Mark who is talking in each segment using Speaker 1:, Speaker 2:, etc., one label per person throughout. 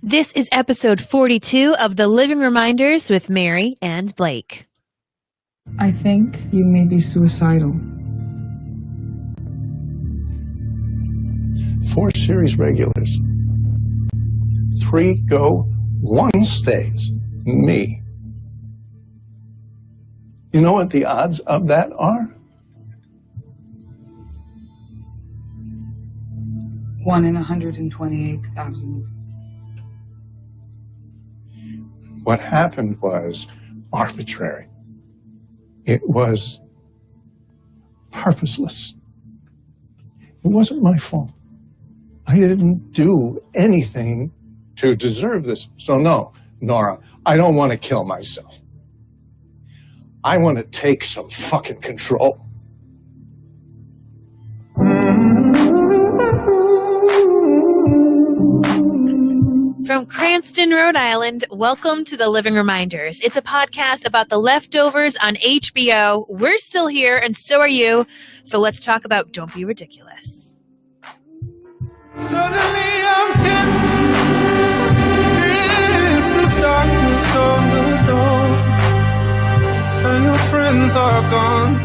Speaker 1: This is episode 42 of The Living Reminders with Mary and Blake.
Speaker 2: I think you may be suicidal.
Speaker 3: 4 series regulars. 3 go, 1 stays. Me. You know what the odds of that are?
Speaker 2: 1 in 128,000.
Speaker 3: What happened was arbitrary. It was purposeless. It wasn't my fault. I didn't do anything to deserve this. So no, Nora, I don't want to kill myself. I want to take some fucking control.
Speaker 1: From Cranston, Rhode Island, welcome to The Living Reminders. It's a podcast about the leftovers on HBO. We're still here, and so are you. So let's talk about Don't Be Ridiculous.
Speaker 4: Suddenly I'm hit. It's the darkness of the dawn, and your friends are gone,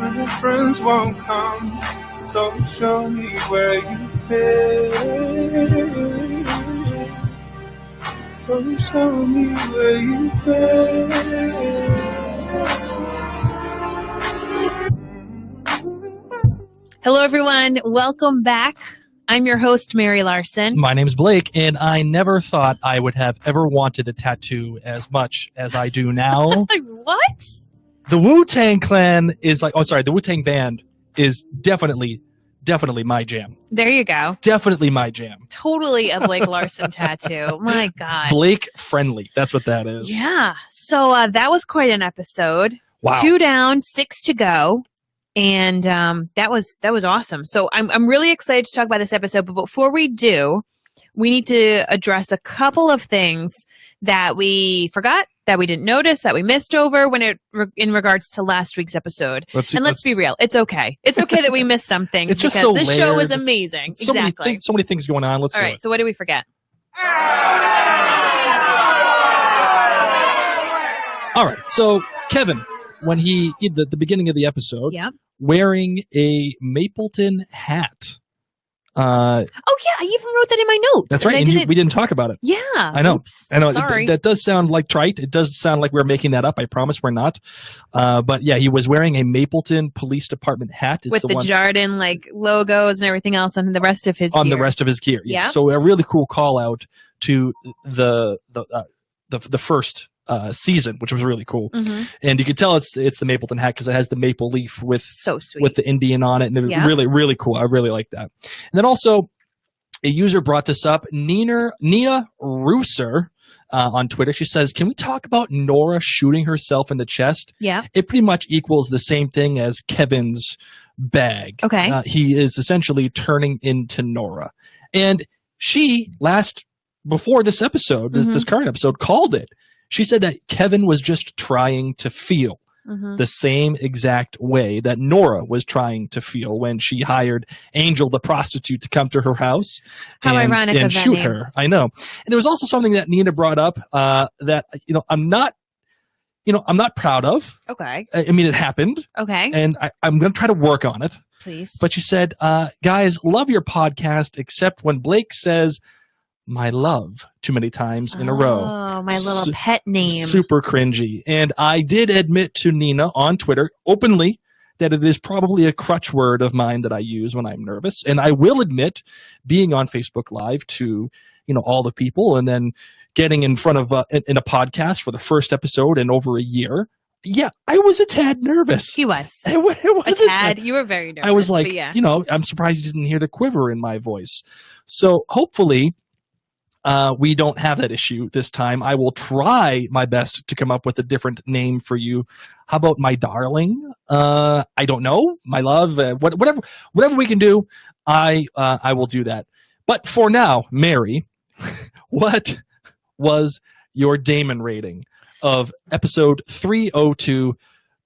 Speaker 4: and your friends won't come. So show me where you fit. So show me where you fit.
Speaker 1: Hello, everyone. Welcome back. I'm your host, Mary Larson.
Speaker 5: My name's Blake, and I never thought I would have ever wanted a tattoo as much as I do now.
Speaker 1: What?
Speaker 5: The WuTang clan is like, the WuTang band is definitely my jam.
Speaker 1: There you go.
Speaker 5: Definitely my jam.
Speaker 1: Totally a Blake Larson tattoo. My God.
Speaker 5: Blake friendly. That's what that is.
Speaker 1: Yeah. So that was quite an episode.
Speaker 5: Wow.
Speaker 1: 2 down, 6 to go. And that was awesome. So I'm really excited to talk about this episode. But before we do, we need to address a couple of things that we forgot, that we didn't notice, that we missed over in regards to last week's episode. Let's be real. It's okay. It's okay that we missed some things
Speaker 5: it's just
Speaker 1: because
Speaker 5: so
Speaker 1: this
Speaker 5: layered.
Speaker 1: show is amazing.
Speaker 5: So
Speaker 1: exactly.
Speaker 5: So many things going on. Let's
Speaker 1: All
Speaker 5: do
Speaker 1: right.
Speaker 5: it.
Speaker 1: So what did we forget?
Speaker 5: All right. So Kevin, when he at the beginning of the episode,
Speaker 1: Yep.
Speaker 5: wearing a Mapleton hat.
Speaker 1: Oh yeah, I even wrote that in my notes.
Speaker 5: That's right. And we didn't talk about it.
Speaker 1: Yeah.
Speaker 5: I know.
Speaker 1: Oops.
Speaker 5: I know.
Speaker 1: Sorry.
Speaker 5: That does sound like trite. It does sound like we're making that up. I promise we're not. But yeah, he was wearing a Mapleton Police Department hat. It's
Speaker 1: with the Jardin logos and everything else on the rest of his gear.
Speaker 5: the rest of his gear. Yeah.
Speaker 1: Yeah.
Speaker 5: So a really cool call out to the first season, which was really cool.
Speaker 1: Mm-hmm.
Speaker 5: And you could tell it's the Mapleton hat because it has the maple leaf with
Speaker 1: So sweet.
Speaker 5: with the Indian on it, and it was
Speaker 1: Yeah.
Speaker 5: really, really cool. I really like that. And then also, a user brought this up, Nina Rooser on Twitter. She says, "Can we talk about Nora shooting herself in the chest?
Speaker 1: Yeah.
Speaker 5: It pretty much equals the same thing as Kevin's bag.
Speaker 1: Okay.
Speaker 5: He is essentially turning into Nora, and she before this episode, this current episode, called it. She said that Kevin was just trying to feel."
Speaker 1: Mm-hmm.
Speaker 5: The same exact way that Nora was trying to feel when she hired Angel the prostitute to come to her house
Speaker 1: How ironic
Speaker 5: and
Speaker 1: of that
Speaker 5: shoot
Speaker 1: name.
Speaker 5: her. I know. And there was also something that Nina brought up that I'm not proud of.
Speaker 1: Okay.
Speaker 5: I mean, it happened,
Speaker 1: Okay.
Speaker 5: and I'm going to try to work on it.
Speaker 1: Please.
Speaker 5: But she said, "Guys, love your podcast, except when Blake says my love too many times in a row."
Speaker 1: Oh, my little pet name.
Speaker 5: Super cringy. And I did admit to Nina on Twitter openly that it is probably a crutch word of mine that I use when I'm nervous. And I will admit being on Facebook Live to, all the people and then getting in front of in a podcast for the first episode in over a year. Yeah, I was a tad nervous.
Speaker 1: He was.
Speaker 5: It was
Speaker 1: A tad. You were very nervous.
Speaker 5: I was like,
Speaker 1: but yeah.
Speaker 5: I'm surprised you didn't hear the quiver in my voice. So hopefully we don't have that issue this time. I will try my best to come up with a different name for you. How about my darling? I don't know. My love. Whatever we can do, I will do that. But for now, Mary, what was your Damon rating of episode 302,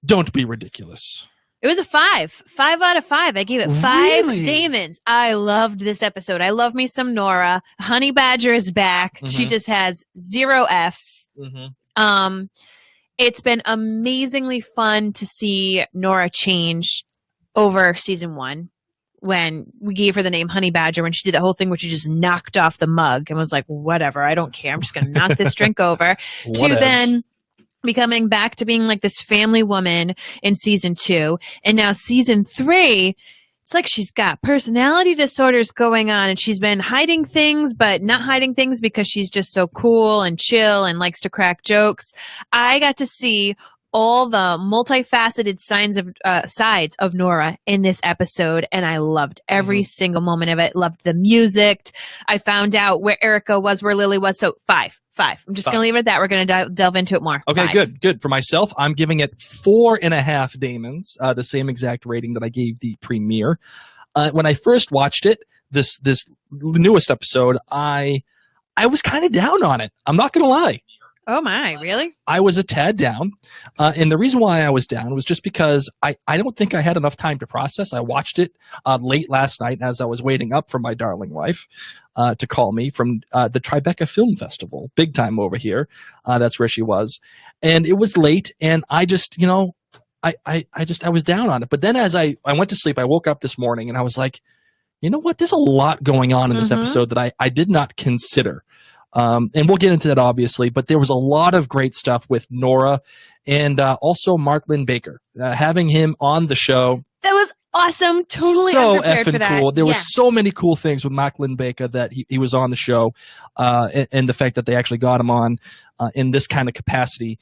Speaker 5: Don't Be Ridiculous?
Speaker 1: It was a 5. 5 out of 5. I gave it 5
Speaker 5: Really?
Speaker 1: Damons. I loved this episode. I love me some Nora. Honey Badger is back. She just has 0 Fs. It's been amazingly fun to see Nora change over season 1 when we gave her the name Honey Badger, when she did the whole thing where she just knocked off the mug and was like, whatever, I don't care. I'm just going to knock this drink over. To then becoming back to being like this family woman in season 2. And now season 3, it's like she's got personality disorders going on, and she's been hiding things, but not hiding things because she's just so cool and chill and likes to crack jokes. I got to see all the multifaceted sides of Nora in this episode, and I loved every single moment of it. Loved the music. I found out where Erica was, where Lily was. So 5. I'm just going to leave it at that. We're going to delve into it more.
Speaker 5: Okay,
Speaker 1: 5.
Speaker 5: good. For myself, I'm giving it 4.5 Damons, the same exact rating that I gave the premiere. When I first watched it, this newest episode, I was kind of down on it. I'm not going to lie.
Speaker 1: Oh my, really?
Speaker 5: I was a tad down. And the reason why I was down was just because I don't think I had enough time to process. I watched it late last night as I was waiting up for my darling wife to call me from the Tribeca Film Festival. Big time over here. That's where she was. And it was late, and I just, I was down on it. But then as I went to sleep, I woke up this morning and I was like, you know what? There's a lot going on in this episode that I did not consider. And we'll get into that, obviously, but there was a lot of great stuff with Nora and also Mark Linn-Baker. Having him on the show.
Speaker 1: That was awesome. Totally
Speaker 5: so
Speaker 1: unprepared
Speaker 5: effing
Speaker 1: for that.
Speaker 5: cool. There was so many cool things with Mark Linn-Baker that he was on the show, and the fact that they actually got him on in this kind of capacity.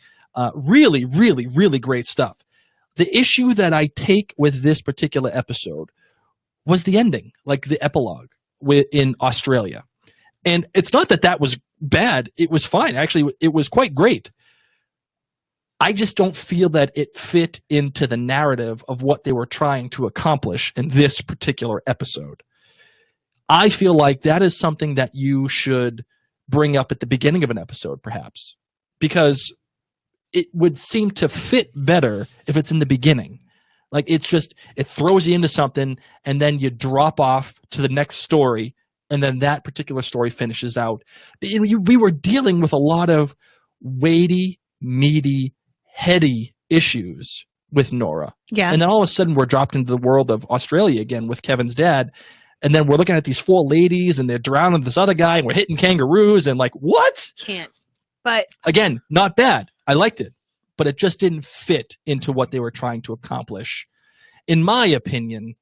Speaker 5: Really, really, really great stuff. The issue that I take with this particular episode was the ending, like the epilogue in Australia. And it's not that was bad. It was fine. Actually, it was quite great. I just don't feel that it fit into the narrative of what they were trying to accomplish in this particular episode. I feel like that is something that you should bring up at the beginning of an episode, perhaps, because it would seem to fit better if it's in the beginning. Like it throws you into something, and then you drop off to the next story. And then that particular story finishes out. We were dealing with a lot of weighty, meaty, heady issues with Nora.
Speaker 1: Yeah.
Speaker 5: And then all of a sudden we're dropped into the world of Australia again with Kevin's dad. And then we're looking at these 4 ladies, and they're drowning this other guy, and we're hitting kangaroos, and like, what?
Speaker 1: Can't. But
Speaker 5: again, not bad. I liked it. But it just didn't fit into what they were trying to accomplish, in my opinion.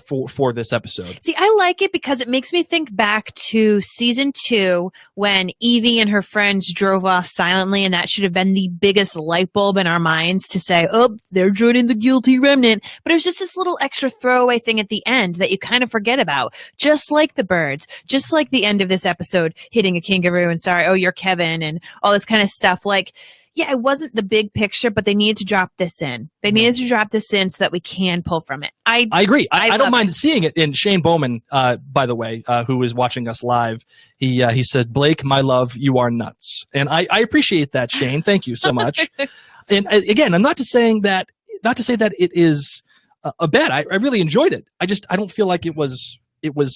Speaker 5: For this episode.
Speaker 1: See, I like it because it makes me think back to season 2 when Evie and her friends drove off silently, and that should have been the biggest light bulb in our minds to say, oh, they're joining the guilty remnant. But it was just this little extra throwaway thing at the end that you kind of forget about. Just like the birds, just like the end of this episode hitting a kangaroo and sorry, oh, you're Kevin and all this kind of stuff. Like, yeah, it wasn't the big picture, but they needed to drop this in. They needed to drop this in so that we can pull from it. I
Speaker 5: agree. I don't mind seeing it. And Shane Bowman, by the way, who is watching us live, he said, Blake, my love, you are nuts. And I appreciate that, Shane. Thank you so much. And again, I'm not to say that it is a bad. I really enjoyed it. I don't feel like it was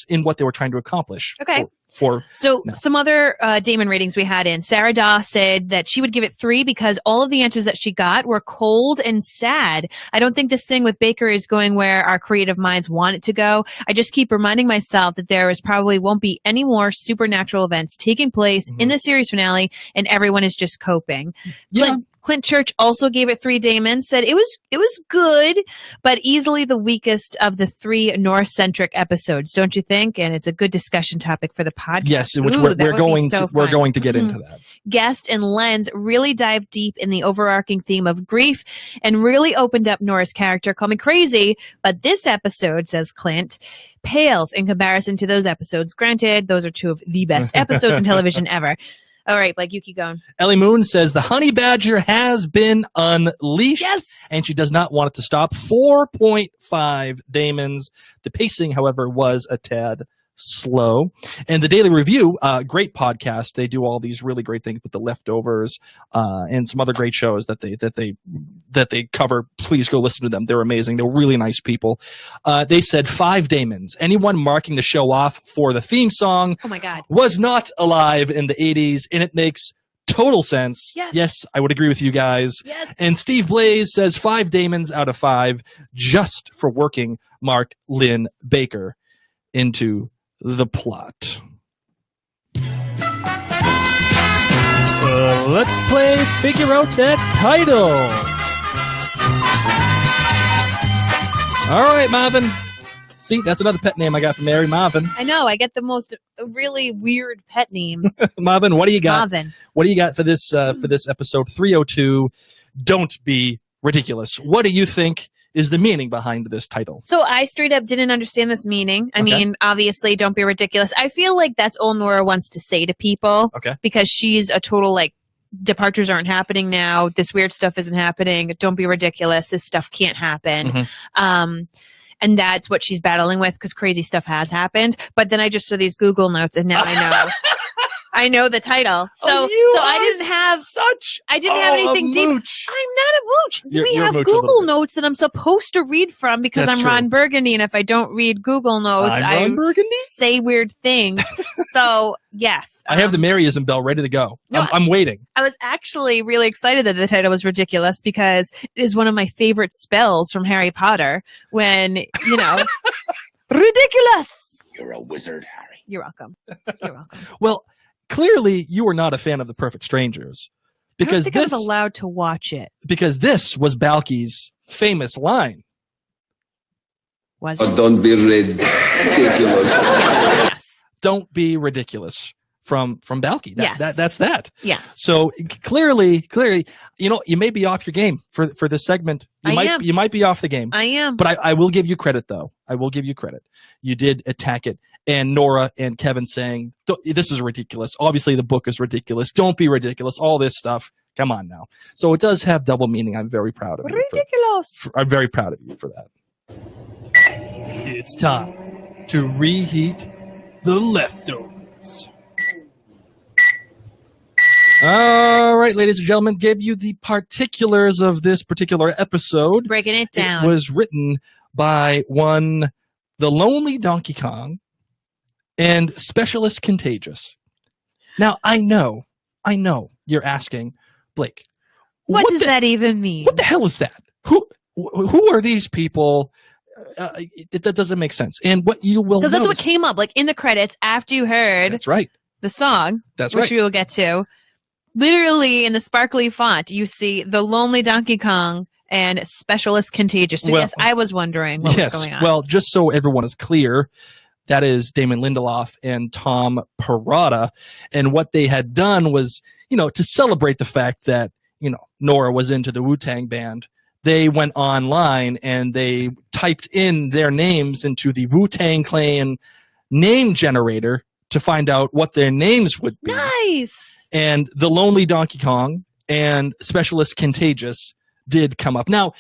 Speaker 5: in what they were trying to accomplish.
Speaker 1: Okay.
Speaker 5: No.
Speaker 1: Some other Damon ratings we had in. Sarah Daw said that she would give it 3 because all of the answers that she got were cold and sad. I don't think this thing with Baker is going where our creative minds want it to go. I just keep reminding myself that there probably won't be any more supernatural events taking place in the series finale, and everyone is just coping.
Speaker 5: Yeah.
Speaker 1: Clint Church also gave it 3 Damons, said it was good, but easily the weakest of the 3 North-centric episodes, don't you think? And it's a good discussion topic for the podcast.
Speaker 5: Yes, in which we're going to get into that.
Speaker 1: Guest and Lens really dived deep in the overarching theme of grief and really opened up Nora's character. Call me crazy, but this episode, says Clint, pales in comparison to those episodes. Granted, those are 2 of the best episodes in television ever. All right, Blake, you keep going.
Speaker 5: Ellie Moon says the honey badger has been unleashed.
Speaker 1: Yes.
Speaker 5: And she does not want it to stop. 4.5 Damons. The pacing, however, was a tad slow. And the Daily Review, great podcast. They do all these really great things with The Leftovers and some other great shows that they cover. Please go listen to them. They're amazing. They're really nice people. They said 5 Damons. Anyone marking the show off for the theme song
Speaker 1: Oh my God.
Speaker 5: was not alive in the 80s, and it makes total sense.
Speaker 1: Yes.
Speaker 5: I would agree with you guys.
Speaker 1: Yes.
Speaker 5: And Steve Blaze says 5 Damons out of 5 just for working Mark Linn-Baker into the plot.
Speaker 6: Let's play Figure Out That Title.
Speaker 5: All right, Marvin. See, that's another pet name I got from Mary. Marvin.
Speaker 1: I know. I get the most really weird pet names.
Speaker 5: Marvin, what do you got?
Speaker 1: Marvin.
Speaker 5: What do you got for this episode 302? Don't be ridiculous. What do you think is the meaning behind this title?
Speaker 1: So I straight up didn't understand this meaning. I mean, obviously, don't be ridiculous. I feel like that's all Nora wants to say to people.
Speaker 5: Okay.
Speaker 1: Because she's a total, like, departures aren't happening now. This weird stuff isn't happening. Don't be ridiculous. This stuff can't happen.
Speaker 5: Mm-hmm.
Speaker 1: And that's what she's battling with because crazy stuff has happened. But then I just saw these Google notes and now I know. I know the title. So I didn't have anything deep.
Speaker 5: Mooch.
Speaker 1: I'm not a mooch.
Speaker 5: You're
Speaker 1: We
Speaker 5: a
Speaker 1: have
Speaker 5: mooch a little
Speaker 1: Google
Speaker 5: bit.
Speaker 1: notes that I'm supposed to read from because
Speaker 5: That's
Speaker 1: I'm
Speaker 5: true.
Speaker 1: Ron Burgundy, and if I don't read Google notes,
Speaker 5: I'm
Speaker 1: I
Speaker 5: Ron Burgundy?
Speaker 1: say weird things. So yes,
Speaker 5: I have the Maryism bell ready to go.
Speaker 1: No,
Speaker 5: I'm waiting.
Speaker 1: I was actually really excited that the title was ridiculous because it is one of my favorite spells from Harry Potter. When ridiculous.
Speaker 7: You're a wizard, Harry.
Speaker 1: You're welcome. You're welcome.
Speaker 5: Well, clearly you are not a fan of The Perfect Strangers
Speaker 1: I don't
Speaker 5: because
Speaker 1: think I was allowed to watch it.
Speaker 5: this was Balky's famous line.
Speaker 1: Was
Speaker 7: Oh,
Speaker 1: it?
Speaker 7: don't be ridiculous.
Speaker 1: Yes.
Speaker 5: Don't be ridiculous from Balky.
Speaker 1: Yes.
Speaker 5: That's that.
Speaker 1: Yes.
Speaker 5: So clearly, you may be off your game for this segment. You might be off the game.
Speaker 1: I am.
Speaker 5: But I will give you credit, though. I will give you credit. You did attack it. And Nora and Kevin saying, this is ridiculous. Obviously, the book is ridiculous. Don't be ridiculous. All this stuff. Come on now. So it does have double meaning. I'm very proud of you.
Speaker 1: Ridiculous.
Speaker 5: I'm very proud of you for that.
Speaker 6: It's time to reheat the leftovers.
Speaker 5: All right, ladies and gentlemen, gave you the particulars of this particular episode.
Speaker 1: Breaking it down.
Speaker 5: It was written by the Lonely Donkey Kong and Specialist Contagious. Now, I know you're asking, Blake,
Speaker 1: what does that even mean?
Speaker 5: What the hell is that? Who are these people? That doesn't make sense. And what you will
Speaker 1: Because that's what
Speaker 5: notice-
Speaker 1: came up, like in the credits after you heard
Speaker 5: That's right.
Speaker 1: the song,
Speaker 5: That's
Speaker 1: which
Speaker 5: right.
Speaker 1: we will get to. Literally in the sparkly font, you see the Lonely Donkey Kong and Specialist Contagious. So
Speaker 5: Well-
Speaker 1: yes, I was wondering what was going on.
Speaker 5: Well, just so everyone is clear, that is Damon Lindelof and Tom Perrotta. And what they had done was, to celebrate the fact that, Nora was into the WuTang band, they went online and they typed in their names into the WuTang Clan name generator to find out what their names would be.
Speaker 1: Nice.
Speaker 5: And the Lonely Donkey Kong and Specialist Contagious did come up. Now,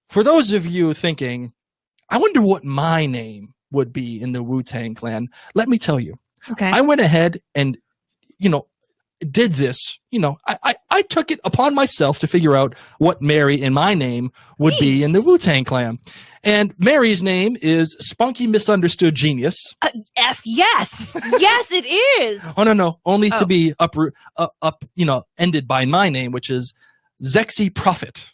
Speaker 5: for those of you thinking, I wonder what my name would be in the Wu-Tang Clan, let me tell you.
Speaker 1: Okay.
Speaker 5: I went ahead and, did this. I took it upon myself to figure out what Mary in my name would be in the
Speaker 1: Nice.
Speaker 5: Wu-Tang Clan. And Mary's name is Spunky Misunderstood Genius.
Speaker 1: Yes. Yes, it is.
Speaker 5: Oh, no. Only
Speaker 1: Oh.
Speaker 5: to be ended by my name, which is Zexy Prophet.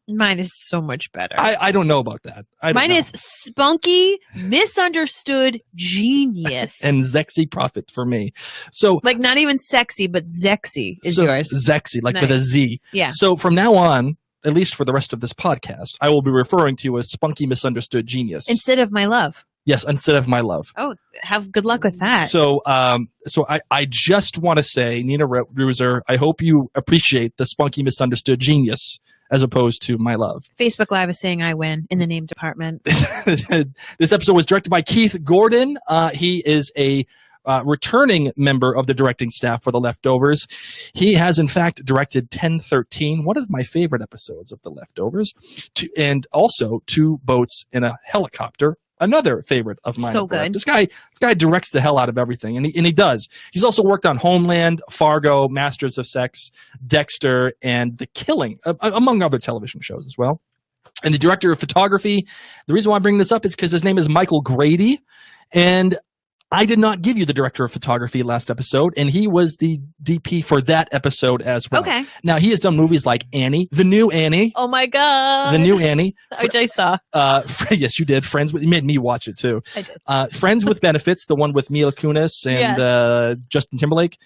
Speaker 1: Mine is so much better.
Speaker 5: I don't know about that.
Speaker 1: Mine is Spunky Misunderstood Genius.
Speaker 5: and Zexy Prophet for me. So
Speaker 1: like not even sexy, but Zexy is yours.
Speaker 5: Zexy, like with a
Speaker 1: Nice.
Speaker 5: Z.
Speaker 1: Yeah.
Speaker 5: So from now on, at least for the rest of this podcast, I will be referring to you as Spunky Misunderstood Genius.
Speaker 1: Instead of my love.
Speaker 5: Yes, instead of my love.
Speaker 1: Oh, have good luck with that.
Speaker 5: So I just want to say, Nina Ruser, I hope you appreciate the Spunky Misunderstood Genius as opposed to my love.
Speaker 1: Facebook Live is saying I win in the name department.
Speaker 5: This episode was directed by Keith Gordon. He is a returning member of the directing staff for The Leftovers. He has, in fact, directed 1013, one of my favorite episodes of The Leftovers, and also Two Boats in a Helicopter, another favorite of mine.
Speaker 1: So good.
Speaker 5: This guy directs the hell out of everything, and he does. He's also worked on Homeland, Fargo, Masters of Sex, Dexter, and The Killing, among other television shows as well. And the director of photography, the reason why I'm bringing this up is because his name is Michael Grady, and I did not give you the director of photography last episode, and he was the DP for that episode as well.
Speaker 1: Okay.
Speaker 5: Now, he has done movies like Annie, the new Annie.
Speaker 1: Oh my God.
Speaker 5: The new Annie.
Speaker 1: Which I saw.
Speaker 5: Yes, you did. You made me watch it too.
Speaker 1: I did.
Speaker 5: Friends with Benefits, the one with Mila Kunis and Justin Timberlake.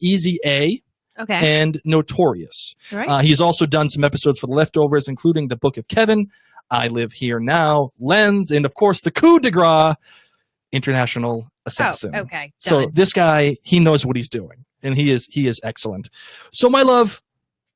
Speaker 5: Easy A.
Speaker 1: Okay.
Speaker 5: And Notorious.
Speaker 1: All right.
Speaker 5: He's also done some episodes for The Leftovers, including The Book of Kevin, I Live Here Now, Lens, and of course the coup de grace, International Assassin.
Speaker 1: Oh, okay.
Speaker 5: So
Speaker 1: Done.
Speaker 5: this guy, he knows what he's doing, and he is excellent. So my love,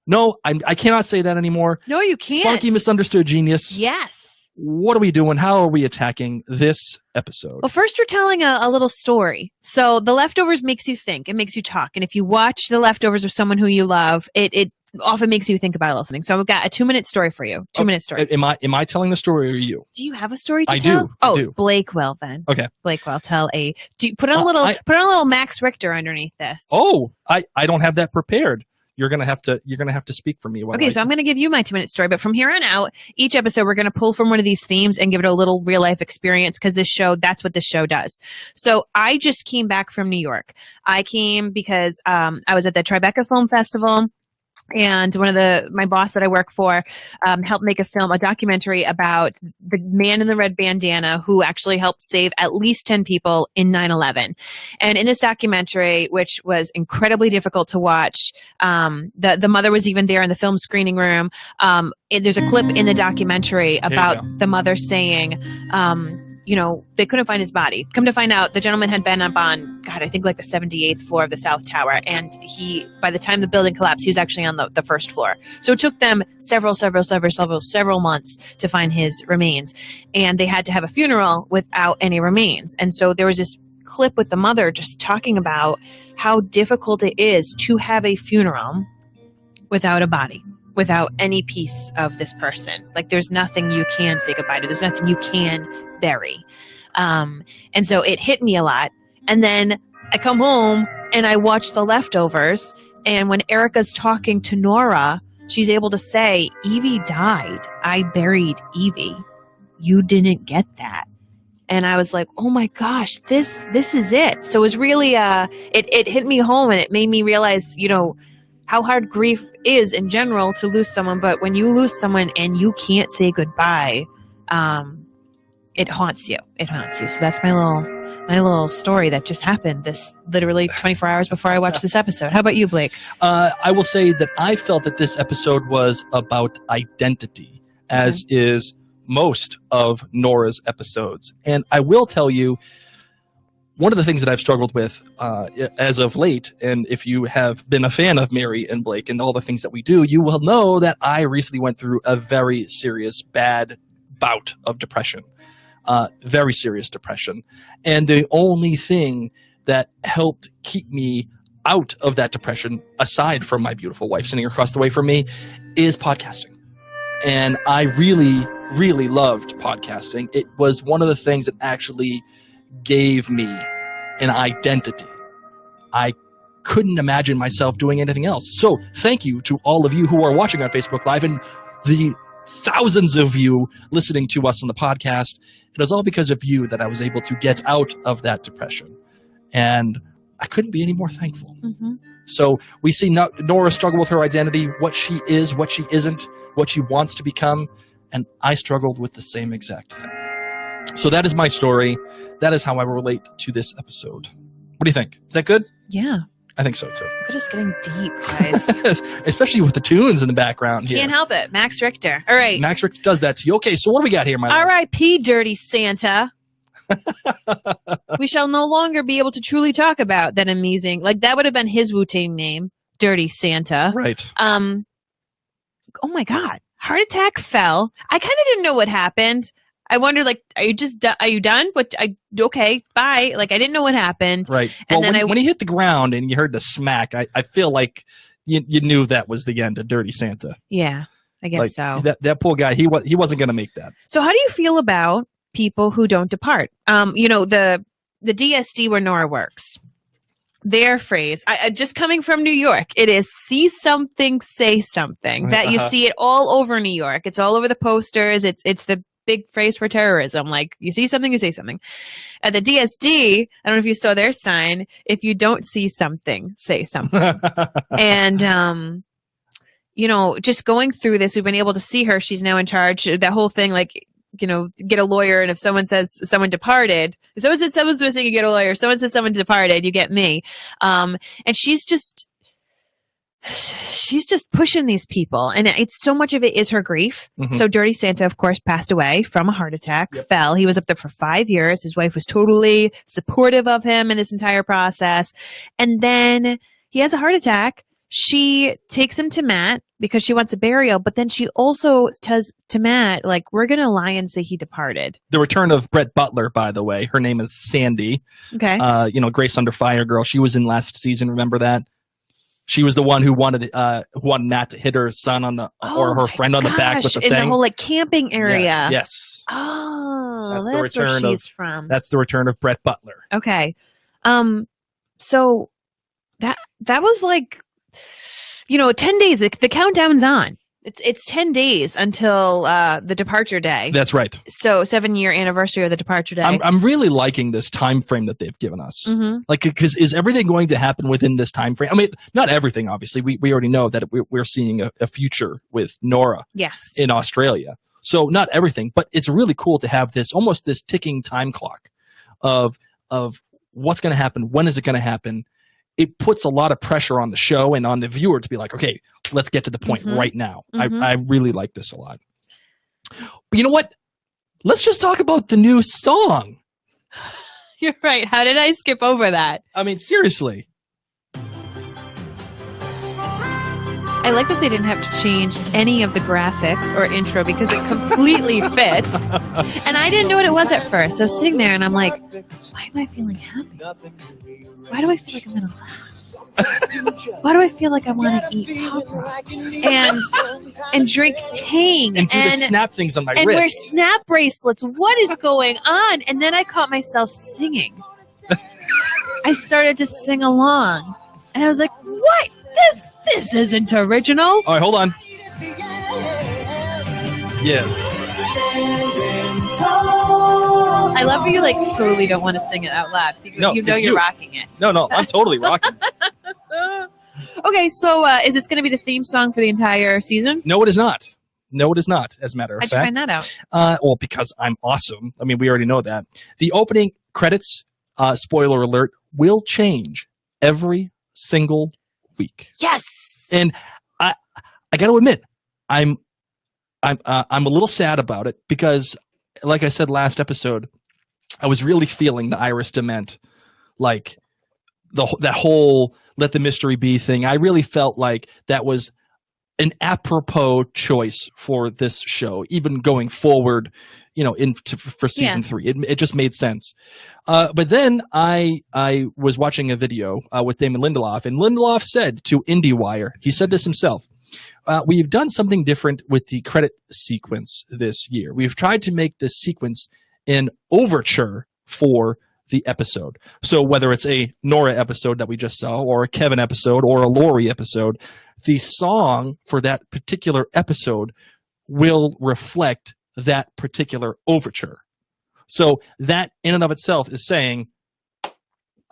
Speaker 5: no, I cannot say that anymore.
Speaker 1: No, you can't.
Speaker 5: Spunky misunderstood genius.
Speaker 1: Yes.
Speaker 5: What are we doing? How are we attacking this episode?
Speaker 1: Well, first we're telling a little story. So The Leftovers makes you think. It makes you talk. And if you watch The Leftovers with someone who you love, it often makes you think about it listening. So I've got a 2-minute story for you. 2-minute story.
Speaker 5: Am I telling the story or you?
Speaker 1: Do you have a story to
Speaker 5: I
Speaker 1: tell?
Speaker 5: do. I
Speaker 1: Oh,
Speaker 5: do.
Speaker 1: Blake will then.
Speaker 5: Okay.
Speaker 1: Blake will tell a. Do you put on a little Max Richter underneath this?
Speaker 5: Oh, I don't have that prepared. You're gonna have to speak for me.
Speaker 1: Okay, so I'm going to give you my 2-minute story, but from here on out, each episode we're going to pull from one of these themes and give it a little real life experience because that's what this show does. So I just came back from New York. I came because I was at the Tribeca Film Festival. And my boss that I work for, helped make a documentary about the man in the red bandana who actually helped save at least 10 people in 9/11. And in this documentary, which was incredibly difficult to watch, the mother was even there in the film screening room. There's a clip in the documentary about the mother saying, they couldn't find his body. Come to find out, the gentleman had been up on, I think like the 78th floor of the South Tower. And by the time the building collapsed, he was actually on the first floor. So it took them several months to find his remains. And they had to have a funeral without any remains. And so there was this clip with the mother just talking about how difficult it is to have a funeral without a body, without any piece of this person. Like there's nothing you can say goodbye to. There's nothing you can bury. And so it hit me a lot. And then I come home and I watch The Leftovers. And when Erica's talking to Nora, she's able to say, Evie died. I buried Evie. You didn't get that. And I was like, oh my gosh, this is it. So it was really, it hit me home and it made me realize, how hard grief is in general to lose someone. But when you lose someone and you can't say goodbye, it haunts you. So that's my little story that just happened this literally 24 hours before I watched this episode. How about you, Blake?
Speaker 5: I will say that I felt that this episode was about identity, as is most of Nora's episodes. And I will tell you, one of the things that I've struggled with as of late, and if you have been a fan of Mary and Blake and all the things that we do, you will know that I recently went through a very serious, bad bout of depression. Very serious depression. And the only thing that helped keep me out of that depression, aside from my beautiful wife sitting across the way from me, is podcasting. And I really, really loved podcasting. It was one of the things that actually gave me an identity. I couldn't imagine myself doing anything else. So thank you to all of you who are watching on Facebook Live and the thousands of you listening to us on the podcast. It was all because of you that I was able to get out of that depression. And I couldn't be any more thankful. Mm-hmm. So we see Nora struggle with her identity, what she is, what she isn't, what she wants to become. And I struggled with the same exact thing. So that is my story. That is how I relate to this episode. What do you think? Is that good?
Speaker 1: Yeah.
Speaker 5: I think so too.
Speaker 1: Look at us getting deep, guys.
Speaker 5: Especially with the tunes in the background here.
Speaker 1: Can't help it. Max Richter. All right.
Speaker 5: Max Richter does that to you. Okay, so what do we got here, my love?
Speaker 1: R.I.P. Dirty Santa. We shall no longer be able to truly talk about that amazing. Like that would have been his WuTang name, Dirty Santa.
Speaker 5: Right.
Speaker 1: Oh my God. Heart attack fell. I kind of didn't know what happened. I wondered, like, are you done? But okay, bye. Like, I didn't know what happened.
Speaker 5: Right.
Speaker 1: And
Speaker 5: well,
Speaker 1: then
Speaker 5: when he hit the ground and you heard the smack, I feel like you knew that was the end of Dirty Santa.
Speaker 1: Yeah, I guess
Speaker 5: like,
Speaker 1: so.
Speaker 5: That poor guy, he wasn't going to make that.
Speaker 1: So how do you feel about people who don't depart. The DSD where Nora works, their phrase, I just coming from New York, it is see something, say something. That you see it all over New York. It's all over the posters. It's the big phrase for terrorism. Like, you see something, you say something. At the DSD, I don't know if you saw their sign, if you don't see something, say something. And, just going through this, we've been able to see her. She's now in charge. That whole thing, like, get a lawyer. And if someone says someone departed, if someone said someone's missing, you get a lawyer. If someone says someone departed, you get me. And she's just pushing these people. And it's so much of it is her grief. Mm-hmm. So Dirty Santa, of course, passed away from a heart attack, fell. He was up there for 5 years. His wife was totally supportive of him in this entire process. And then he has a heart attack. She takes him to Matt because she wants a burial, but then she also says to Matt, like, we're going to lie and say he departed. The return of Brett Butler, by the way. Her name is Sandy. Okay. Grace Under Fire girl. She was in last season. Remember that? She was the one who wanted Matt to hit her son on or her friend on the back with the thing. In the whole camping area. Yes. Oh, that's where she's from. That's the return of Brett Butler. Okay. So that was 10 days. The countdown's on. It's 10 days until the departure day. That's right. So 7-year anniversary of the departure day. I'm really liking this time frame that they've given us. Mm-hmm. Because is everything going to happen within this time frame? I mean, not everything, obviously. We already know that we're seeing a future with Nora. Yes. In Australia. So not everything, but it's really cool to have this ticking time clock of what's going to happen. When is it going to happen? It puts a lot of pressure on the show and on the viewer to be like, okay, let's get to the point right now. Mm-hmm. I really like this a lot. But you know what? Let's just talk about the new song. You're right. How did I skip over that? I mean, seriously. I like that they didn't have to change any of the graphics or intro because it completely fit. And I didn't know what it was at first. So I was sitting there and I'm like, why am I feeling happy? Why do I feel like I'm going to laugh? Why do I feel like I want to eat Pop Rocks and drink Tang and do the snap things on my wrist and wear snap bracelets? What is going on? And then I caught myself singing. I started to sing along, and I was like, "What? This isn't original." All right, hold on. Yeah. I love how you totally don't want to sing it out loud. You're rocking it. No, I'm totally rocking it. Okay, so is this going to be the theme song for the entire season? No, it is not. As a matter of fact. How'd you find that out? Well, because I'm awesome. I mean, we already know that. The opening credits, spoiler alert, will change every single week. Yes. And I got to admit, I'm a little sad about it because, like I said last episode, I was really feeling the Iris Dement, that whole let the mystery be thing. I really felt like that was an apropos choice for this show, even going forward, for season 3. It just made sense. But then I was watching a video with Damon Lindelof, and Lindelof said to IndieWire, he said this himself, we've done something different with the credit sequence this year. We've tried to make this sequence an overture for the episode. So whether it's a Nora episode that we just saw, or a Kevin episode, or a Lori episode, the song for that particular episode will reflect that particular overture. So that in and of itself is saying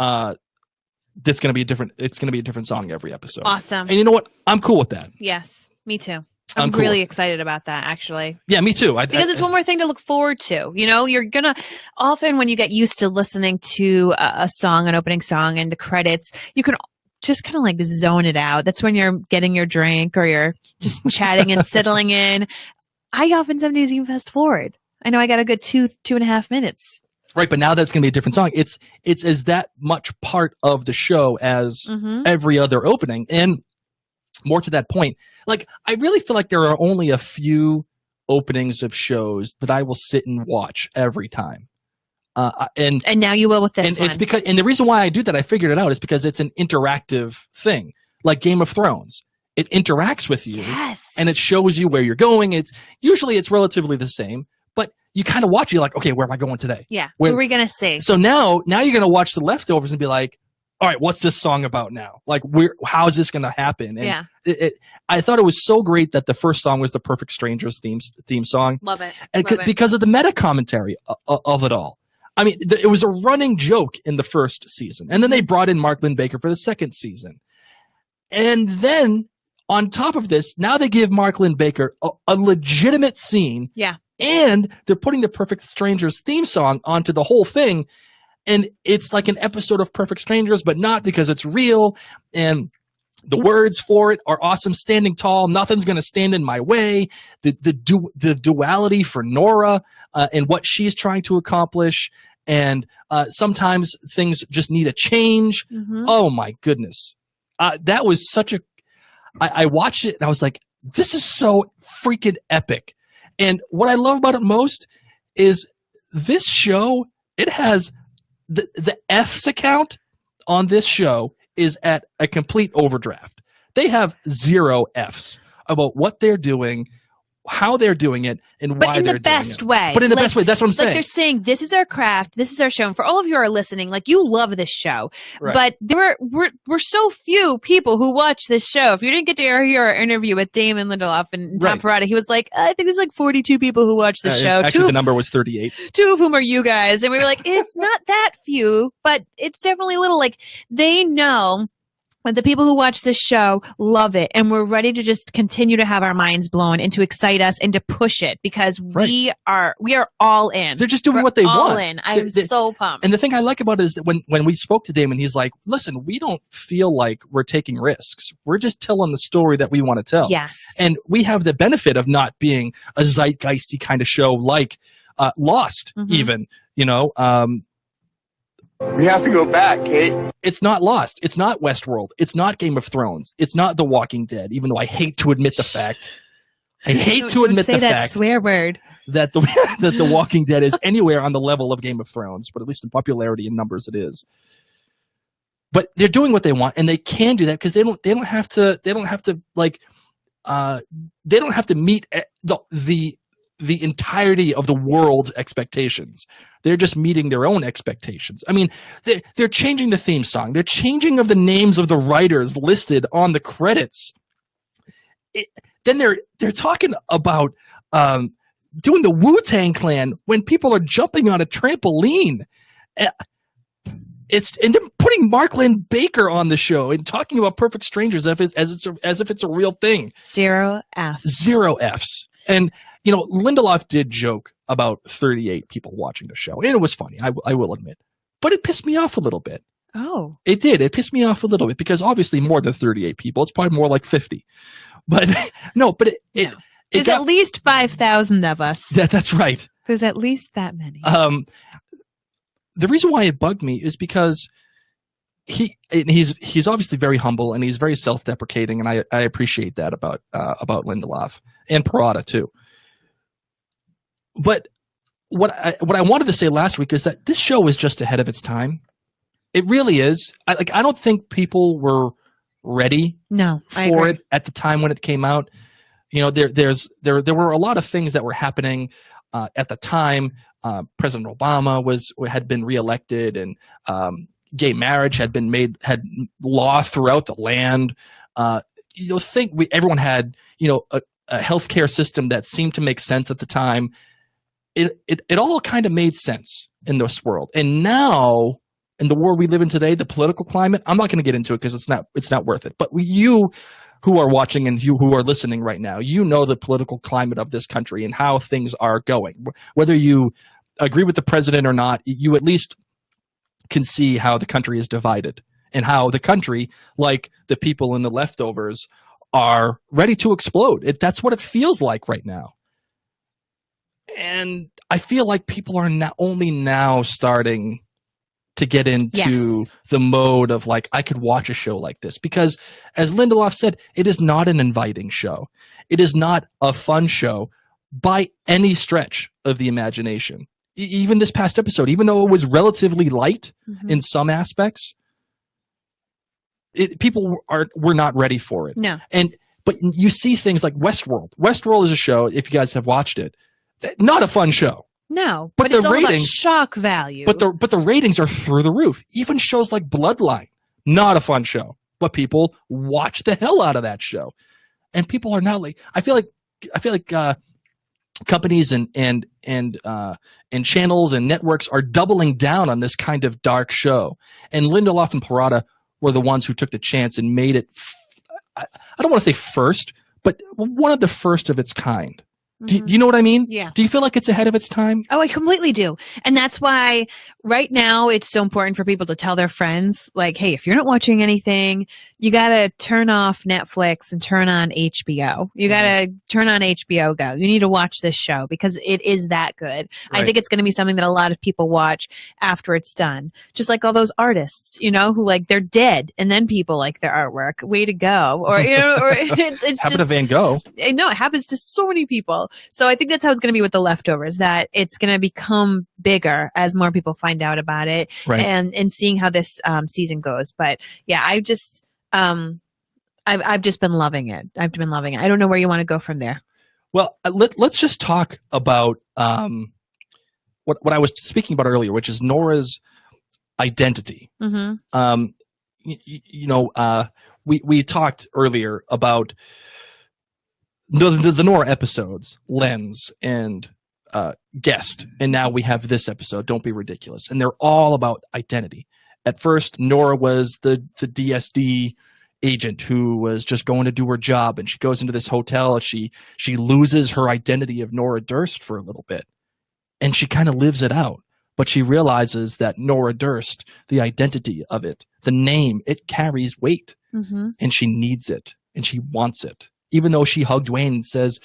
Speaker 1: it's going to be a different song every episode. Awesome. And you know what? I'm cool with that. Yes, me too. I'm cool. Really excited about that, actually. Yeah, me too. Because it's one more thing to look forward to. You're going to often, when you get used to listening to a song, an opening song, and the credits, you can just kind of zone it out. That's when you're getting your drink or you're just chatting and settling in. I often some days even fast forward. I know I got a good 2.5 minutes. Right, but now that's going to be a different song. It's as that much part of the show as every other opening. And more to that point, I really feel like there are only a few openings of shows that I will sit and watch every time. And now you will with this one. It's because, and the reason why I do that, I figured it out, is because it's an interactive thing, like Game of Thrones. It interacts with you, and it shows you where you're going. It's usually relatively the same, but
Speaker 5: you kind of watch, you're like, okay, where am I going today?
Speaker 1: Yeah.
Speaker 5: Where,
Speaker 1: Who are we going to see?
Speaker 5: So now you're going to watch The Leftovers and be like, all right, what's this song about now? Like, how is this going to happen? And
Speaker 1: yeah.
Speaker 5: I thought it was so great that the first song was the Perfect Strangers theme song.
Speaker 1: Love it.
Speaker 5: And because of the meta commentary of it all. I mean, it was a running joke in the first season. And then they brought in Mark Linn-Baker for the second season. And then on top of this, now they give Mark Linn-Baker a legitimate scene.
Speaker 1: Yeah.
Speaker 5: And they're putting the Perfect Strangers theme song onto the whole thing. And it's like an episode of Perfect Strangers, but not, because it's real. And the words for it are awesome. Standing tall, nothing's going to stand in my way. The duality for Nora and what she's trying to accomplish. And sometimes things just need a change.
Speaker 1: Mm-hmm.
Speaker 5: Oh, my goodness. That was such a – I watched it and I was like, this is so freaking epic. And what I love about it most is this show, it has the F's account on this show is at a complete overdraft. They have 0 F's about what they're doing, how they're doing it, and why they're doing it. But in the
Speaker 1: best way.
Speaker 5: But in the best way. That's what I'm saying.
Speaker 1: Like they're saying, this is our craft. This is our show. And for all of you who are listening, like, you love this show. Right. But we're so few people who watch this show. If you didn't get to hear our interview with Damon Lindelof and Tom Perrotta, he was like, I think there's like 42 people who watch the show.
Speaker 5: Actually, the number was 38.
Speaker 1: 2 of whom are you guys. And we were like, it's not that few, but it's definitely little. Like, they know but the people who watch this show love it, and we're ready to just continue to have our minds blown and to excite us and to push it, because we are all in.
Speaker 5: They're just doing what they want.
Speaker 1: All in. I'm so pumped.
Speaker 5: And the thing I like about it is that when we spoke to Damon, he's like, listen, we don't feel like we're taking risks. We're just telling the story that we want to tell.
Speaker 1: Yes.
Speaker 5: And we have the benefit of not being a zeitgeisty kind of show like Lost, even, you know.
Speaker 7: We have to go back, Kate.
Speaker 5: It's not Lost. It's not Westworld. It's not Game of Thrones. It's not The Walking Dead, even though I hate to admit the fact. I hate to admit the fact.
Speaker 1: Say that swear word.
Speaker 5: That The Walking Dead is anywhere on the level of Game of Thrones, but at least in popularity and numbers it is. But they're doing what they want, and they can do that because they don't have to meet the entirety of the world's expectations. They're just meeting their own expectations. I mean, they're changing the theme song. They're changing of the names of the writers listed on the credits. Then they're talking about doing the WuTang Clan when people are jumping on a trampoline. And then putting Mark Linn-Baker on the show and talking about Perfect Strangers as if it's a real thing.
Speaker 1: 0 F's.
Speaker 5: 0 F's. And you know, Lindelof did joke about 38 people watching the show, and it was funny, I will admit. But it pissed me off a little bit.
Speaker 1: Oh.
Speaker 5: It did. It pissed me off a little bit because obviously more than 38 people. It's probably more like 50. But no, but it
Speaker 1: There's at least 5,000 of us.
Speaker 5: That's right.
Speaker 1: There's at least that many.
Speaker 5: The reason why it bugged me is because he's obviously very humble and he's very self-deprecating, and I appreciate that about Lindelof and Perrotta too. But what I wanted to say last week is that this show is just ahead of its time. It really is. I don't think people were ready for it at the time when it came out. You know, there were a lot of things that were happening at the time. President Obama had been reelected, and gay marriage had law throughout the land. Everyone had a healthcare system that seemed to make sense at the time. It all kind of made sense in this world. And now, in the world we live in today, the political climate, I'm not going to get into it because it's not worth it. But you who are watching and you who are listening right now, you know the political climate of this country and how things are going. Whether you agree with the president or not, you at least can see how the country is divided and how the country, like the people in The Leftovers, are ready to explode. That's what it feels like right now. And I feel like people are only now starting to get into the mode of like, I could watch a show like this. Because as Lindelof said, it is not an inviting show. It is not a fun show by any stretch of the imagination. Even this past episode, even though it was relatively light in some aspects, people were not ready for it.
Speaker 1: No.
Speaker 5: But you see things like Westworld. Westworld is a show, if you guys have watched it, not a fun show.
Speaker 1: No,
Speaker 5: But
Speaker 1: but
Speaker 5: the
Speaker 1: it's all about
Speaker 5: ratings-
Speaker 1: shock value.
Speaker 5: But the ratings are through the roof. Even shows like Bloodline, not a fun show, but people watch the hell out of that show, and people are now like, I feel like companies and channels and networks are doubling down on this kind of dark show. And Lindelof and Parada were the ones who took the chance and made it. I don't want to say first, but one of the first of its kind. Do you know what I mean?
Speaker 1: Yeah.
Speaker 5: Do you feel like it's ahead of its time?
Speaker 1: Oh, I completely do. And that's why right now it's so important for people to tell their friends, like, hey, if you're not watching anything, you got to turn off Netflix and turn on HBO. You got to turn on HBO Go. You need to watch this show because it is that good.
Speaker 5: Right.
Speaker 1: I think it's going to be something that a lot of people watch after it's done. Just like all those artists, you know, who like they're dead and then people like their artwork. Way to go. Or, you know, or it's
Speaker 5: Happened
Speaker 1: just,
Speaker 5: to Van Gogh.
Speaker 1: no, it happens to so many people. So I think that's how it's going to be with The Leftovers, that it's going to become bigger as more people find out about it,
Speaker 5: Right.
Speaker 1: and seeing how this season goes. But yeah, I've just been loving it. I've been loving it. I don't know where you want to go from there.
Speaker 5: Well, let's just talk about what I was speaking about earlier, which is Nora's identity.
Speaker 1: Mm-hmm.
Speaker 5: We talked earlier about the Nora episodes, Lens and Guest, and now we have this episode, Don't Be Ridiculous, and they're all about identity. At first, Nora was the DSD agent who was just going to do her job, and she goes into this hotel. She loses her identity of Nora Durst for a little bit, and she kind of lives it out. But she realizes that Nora Durst, the identity of it, the name, it carries weight, and she needs it, and she wants it. Even though she hugged Wayne and says,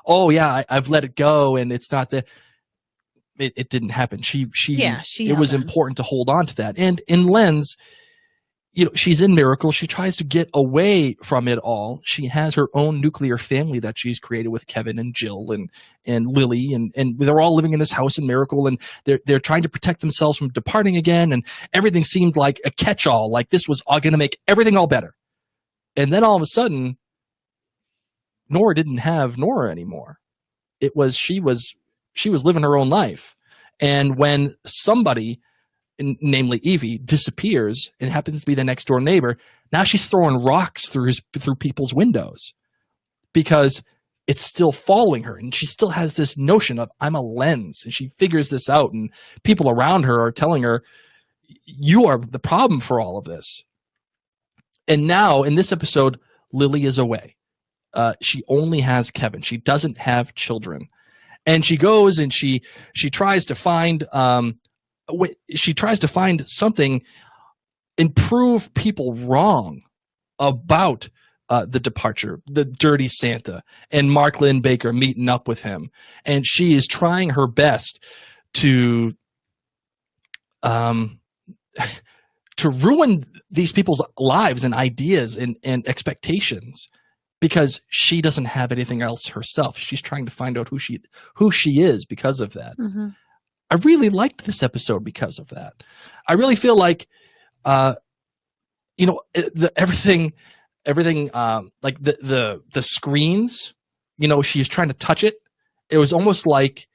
Speaker 5: "Oh yeah, I've let it go, and it's not that." It didn't happen. It was important to hold on to that. And in Lens, she's in Miracle. She tries to get away from it all. She has her own nuclear family that she's created with Kevin and Jill and Lily, and they're all living in this house in Miracle, and they're trying to protect themselves from departing again. And everything seemed like a catch-all, like this was all going to make everything all better. And then all of a sudden, Nora didn't have Nora anymore. She was living her own life. And when somebody, namely Evie, disappears and happens to be the next door neighbor, now she's throwing rocks through people's windows because it's still following her. And she still has this notion of, I'm a lens. And she figures this out. And people around her are telling her, you are the problem for all of this. And now in this episode, Lily is away. She only has Kevin. She doesn't have children, and she goes and she tries to find something and prove people wrong about the departure, the dirty Santa, and Mark Linn-Baker meeting up with him, and she is trying her best to ruin these people's lives and ideas and expectations. Because she doesn't have anything else herself. She's trying to find out who she is because of that.
Speaker 1: Mm-hmm.
Speaker 5: I really liked this episode because of that. I really feel like, everything, like the screens, she's trying to touch it. It was almost like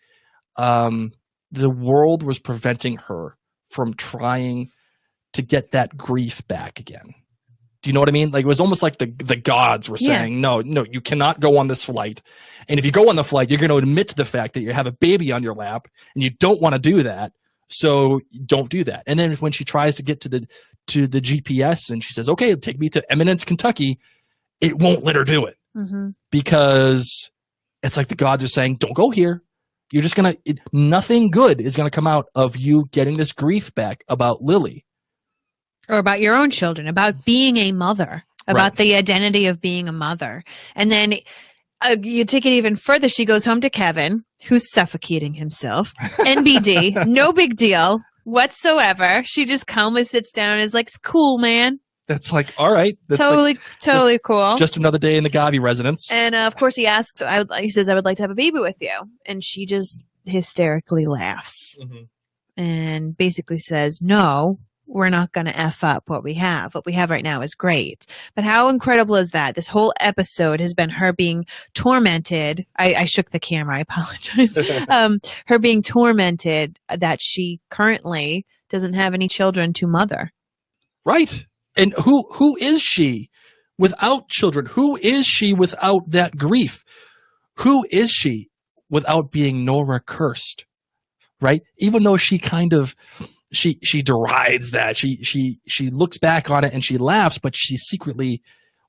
Speaker 5: the world was preventing her from trying to get that grief back again. Do you know what I mean? Like, it was almost like the gods were saying, no, you cannot go on this flight. And if you go on the flight, you're going to admit to the fact that you have a baby on your lap and you don't want to do that. So don't do that. And then when she tries to get to the GPS and she says, okay, take me to Eminence, Kentucky, it won't let her do it because it's like the gods are saying, don't go here. You're just going to, nothing good is going to come out of you getting this grief back about Lily.
Speaker 1: Or about your own children, about being a mother, about the identity of being a mother. And then you take it even further. She goes home to Kevin, who's suffocating himself. NBD, no big deal whatsoever. She just calmly sits down and is like, it's cool, man.
Speaker 5: That's like, all right. That's
Speaker 1: totally cool.
Speaker 5: Just another day in the Gabi residence.
Speaker 1: And of course he asks, he says, I would like to have a baby with you. And she just hysterically laughs and basically says, no. we're not going to F up what we have. What we have right now is great. But how incredible is that? This whole episode has been her being tormented. I shook the camera. I apologize. Her being tormented that she currently doesn't have any children to mother.
Speaker 5: Right. And who is she without children? Who is she without that grief? Who is she without being Nora cursed? Right? Even though she kind of she derides that. She looks back on it and she laughs, but she secretly,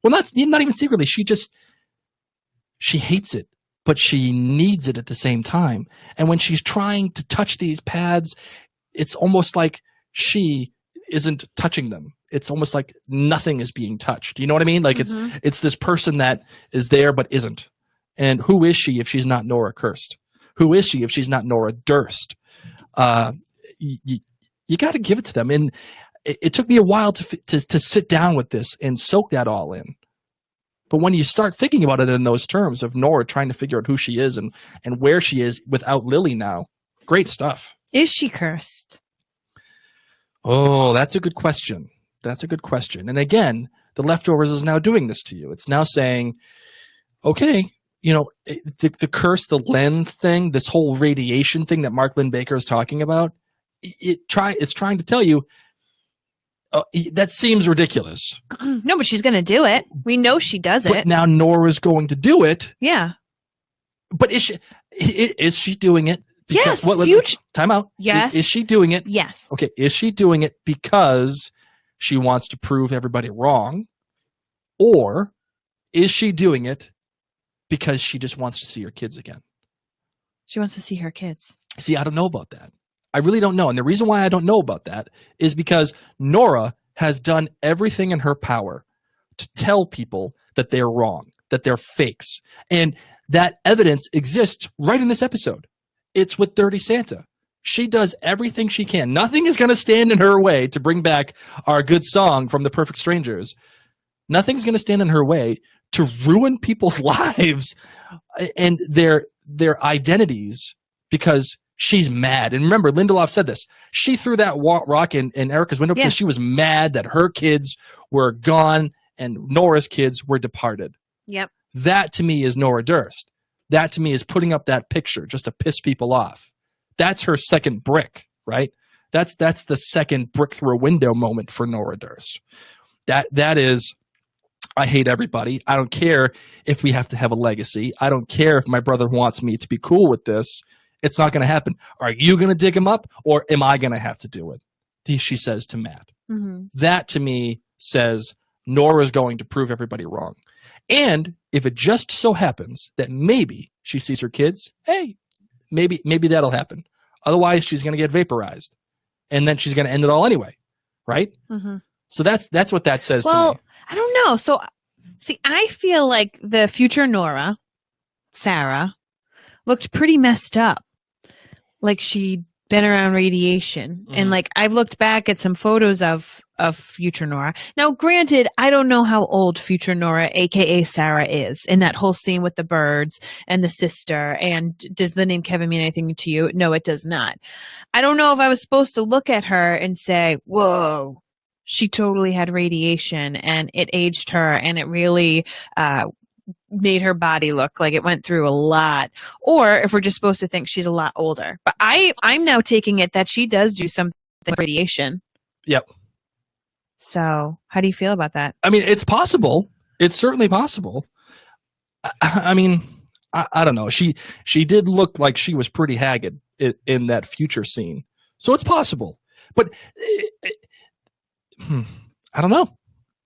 Speaker 5: well, not even secretly, she hates it, but she needs it at the same time. And when she's trying to touch these pads, it's almost like she isn't touching them. It's almost like nothing is being touched. You know what I mean? Like it's this person that is there but isn't. And who is she if she's not Nora cursed? Who is she if she's not Nora Durst? You got to give it to them. And it took me a while to sit down with this and soak that all in. But when you start thinking about it in those terms of Nora trying to figure out who she is and where she is without Lily now, great stuff.
Speaker 1: Is she cursed?
Speaker 5: Oh, that's a good question. That's a good question. And again, The Leftovers is now doing this to you. It's now saying, okay, you know, the curse, the lens thing, this whole radiation thing that Mark Linn-Baker is talking about, it's trying to tell you that seems ridiculous.
Speaker 1: No, but she's going to do it. We know she does
Speaker 5: But
Speaker 1: it.
Speaker 5: now Nora's going to do it.
Speaker 1: Yeah.
Speaker 5: But is she doing it?
Speaker 1: Yes.
Speaker 5: Time out.
Speaker 1: Yes.
Speaker 5: Is she doing it?
Speaker 1: Yes.
Speaker 5: Okay. Is she doing it because she wants to prove everybody wrong? Or is she doing it because she just wants to see her kids again?
Speaker 1: She wants to see her kids.
Speaker 5: See, I don't know about that. I really don't know. And the reason why I don't know about that is because Nora has done everything in her power to tell people that they're wrong, that they're fakes. And that evidence exists right in this episode. It's with Dirty Santa. She does everything she can. Nothing is going to stand in her way to bring back our good song from The Perfect Strangers. Nothing's going to stand in her way to ruin people's lives and their identities because she's mad. And remember, Lindelof said this. She threw that rock in Erica's window because she was mad that her kids were gone and Nora's kids were departed.
Speaker 1: Yep.
Speaker 5: That to me is Nora Durst. That to me is putting up that picture just to piss people off. That's her second brick, right? That's the second brick through a window moment for Nora Durst. That is, I hate everybody. I don't care if we have to have a legacy. I don't care if my brother wants me to be cool with this. It's not going to happen. Are you going to dig him up or am I going to have to do it? She says to Matt. Mm-hmm. That to me says Nora's going to prove everybody wrong. And if it just so happens that maybe she sees her kids, hey, maybe that'll happen. Otherwise, she's going to get vaporized. And then she's going to end it all anyway. Right? Mm-hmm. So that's what that says to me.
Speaker 1: Well, I don't know. So, see, I feel like the future Nora, Sarah, looked pretty messed up. Like she'd been around radiation. Mm-hmm. And like I've looked back at some photos of future Nora. Now, granted, I don't know how old future Nora, aka Sarah, is in that whole scene with the birds and the sister. And does the name Kevin mean anything to you? No, it does not. I don't know if I was supposed to look at her and say, whoa, she totally had radiation and it aged her and it really made her body look like it went through a lot, or if we're just supposed to think she's a lot older. But I'm now taking it that she does do something with radiation.
Speaker 5: Yep.
Speaker 1: So how do you feel about that?
Speaker 5: I mean, it's possible. It's certainly possible. I mean, I don't know. She did look like she was pretty haggard in that future scene. So it's possible. But I don't know.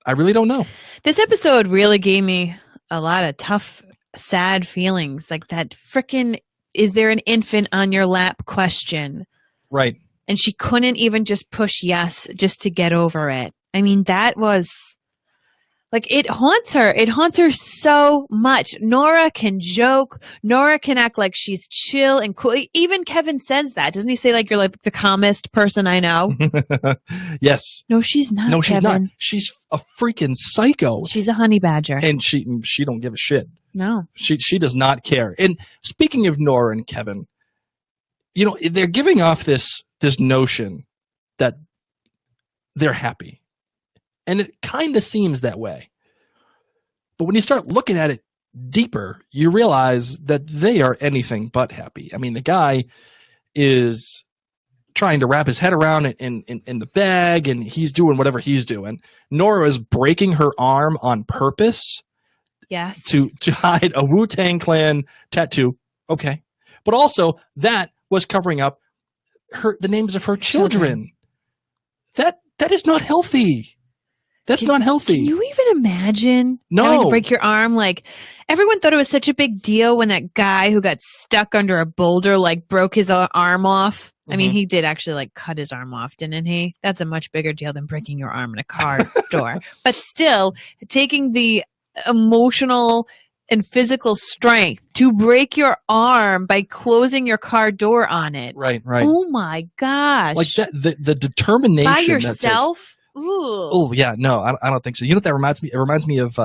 Speaker 5: I really don't know.
Speaker 1: This episode really gave me a lot of tough, sad feelings. Like that frickin' is there an infant on your lap question.
Speaker 5: Right.
Speaker 1: And she couldn't even just push yes just to get over it. I mean, that was like, it haunts her. It haunts her so much. Nora can joke. Nora can act like she's chill and cool. Even Kevin says that. Doesn't he say like, you're like the calmest person I know?
Speaker 5: Yes.
Speaker 1: No, she's not.
Speaker 5: No, she's
Speaker 1: Kevin.
Speaker 5: not. She's a freaking psycho.
Speaker 1: She's a honey badger.
Speaker 5: And she don't give a shit.
Speaker 1: No.
Speaker 5: She does not care. And speaking of Nora and Kevin, you know, they're giving off this notion that they're happy. And it kind of seems that way. But when you start looking at it deeper, you realize that they are anything but happy. I mean, the guy is trying to wrap his head around in the bag, and he's doing whatever he's doing. Nora is breaking her arm on purpose
Speaker 1: Yes.
Speaker 5: to hide a Wu-Tang Clan tattoo. Okay. But also, that was covering up the names of her children. That is not healthy. That's not healthy.
Speaker 1: Can you even imagine having to break your arm? Like, everyone thought it was such a big deal when that guy who got stuck under a boulder, like, broke his arm off. I mean, he did actually, like, cut his arm off, didn't he? That's a much bigger deal than breaking your arm in a car door. But still, taking the emotional and physical strength to break your arm by closing your car door on it.
Speaker 5: Right.
Speaker 1: Oh, my gosh.
Speaker 5: Like, that, the determination.
Speaker 1: By yourself? Ooh.
Speaker 5: Oh yeah, no, I don't think so. You know what that reminds me? It reminds me of.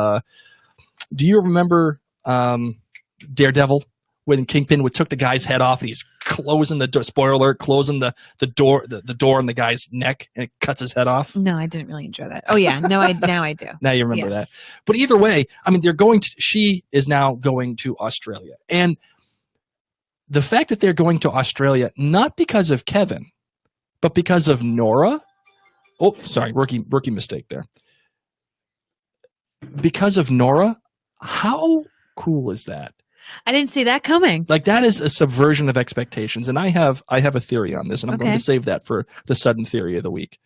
Speaker 5: Do you remember Daredevil when Kingpin took the guy's head off and he's closing the door? Spoiler alert! Closing the door on the guy's neck and it cuts his head off.
Speaker 1: No, I didn't really enjoy that. Oh yeah, now I do.
Speaker 5: Now you remember that. But either way, I mean, she is now going to Australia, and the fact that they're going to Australia not because of Kevin, but because of Nora. Oh, sorry, rookie mistake there. Because of Nora, how cool is that?
Speaker 1: I didn't see that coming.
Speaker 5: Like, that is a subversion of expectations, and I have a theory on this, and I'm going to save that for the sudden theory of the week.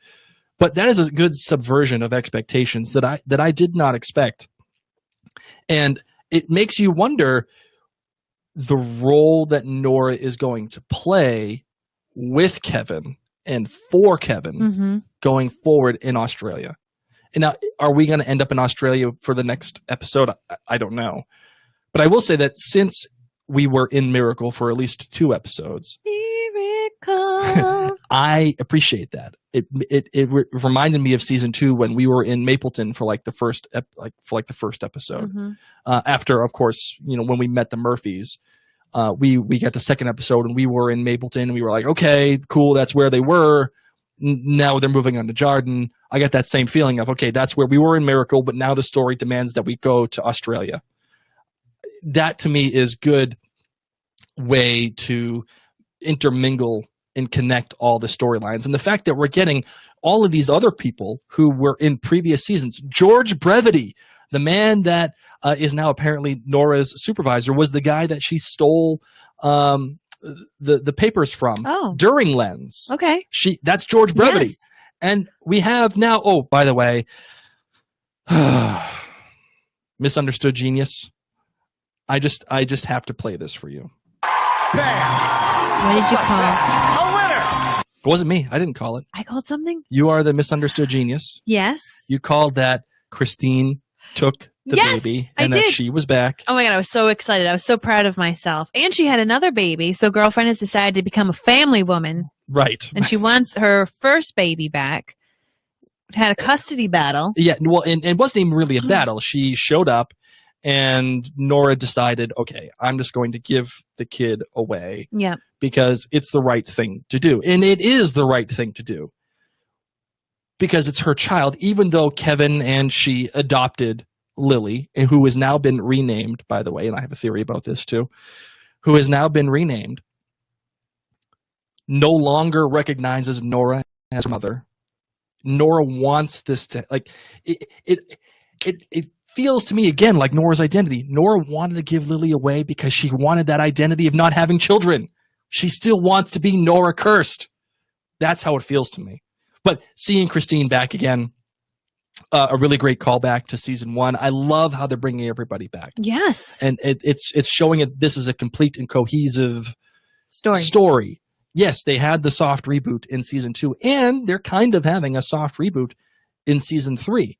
Speaker 5: But that is a good subversion of expectations that I did not expect, and it makes you wonder the role that Nora is going to play with Kevin and for Kevin going forward in Australia. And now, are we going to end up in Australia for the next episode? I don't know. But I will say that since we were in Miracle for at least 2 episodes,
Speaker 1: Miracle.
Speaker 5: I appreciate that. It reminded me of season 2 when we were in Mapleton for the first episode. After, of course, when we met the Murphys. We got the second episode and we were in Mapleton and we were like, okay, cool. That's where they were. Now they're moving on to Jarden. I got that same feeling of, okay, that's where we were in Miracle, but now the story demands that we go to Australia. That to me is good way to intermingle and connect all the storylines. And the fact that we're getting all of these other people who were in previous seasons, George Brevity, the man that is now apparently Nora's supervisor, was the guy that she stole the papers from during Lens.
Speaker 1: Okay.
Speaker 5: That's George Brevity.
Speaker 1: Yes.
Speaker 5: And we have now, oh, by the way, Misunderstood Genius. I just have to play this for you.
Speaker 1: What did you call it?
Speaker 5: It wasn't me. I didn't call it.
Speaker 1: I called something?
Speaker 5: You are the Misunderstood Genius.
Speaker 1: Yes.
Speaker 5: You called that Christine took the baby and that she was back.
Speaker 1: Oh my God, I was so excited. I was so proud of myself. And she had another baby, so girlfriend has decided to become a family woman.
Speaker 5: Right.
Speaker 1: And she wants her first baby back. Had a custody battle.
Speaker 5: Yeah, well, and it wasn't even really a battle. She showed up and Nora decided, okay, I'm just going to give the kid away.
Speaker 1: Yeah.
Speaker 5: Because it's the right thing to do. And it is the right thing to do. Because it's her child, even though Kevin and she adopted Lily, who has now been renamed, by the way, and I have a theory about this too, who has now been renamed, no longer recognizes Nora as her mother. Nora wants this to, like, it feels to me, again, like Nora's identity. Nora wanted to give Lily away because she wanted that identity of not having children. She still wants to be Nora cursed. That's how it feels to me. But seeing Christine back again, a really great callback to season 1. I love how they're bringing everybody back.
Speaker 1: Yes.
Speaker 5: And it's showing that this is a complete and cohesive
Speaker 1: story.
Speaker 5: Yes, they had the soft reboot in season 2, and they're kind of having a soft reboot in season 3.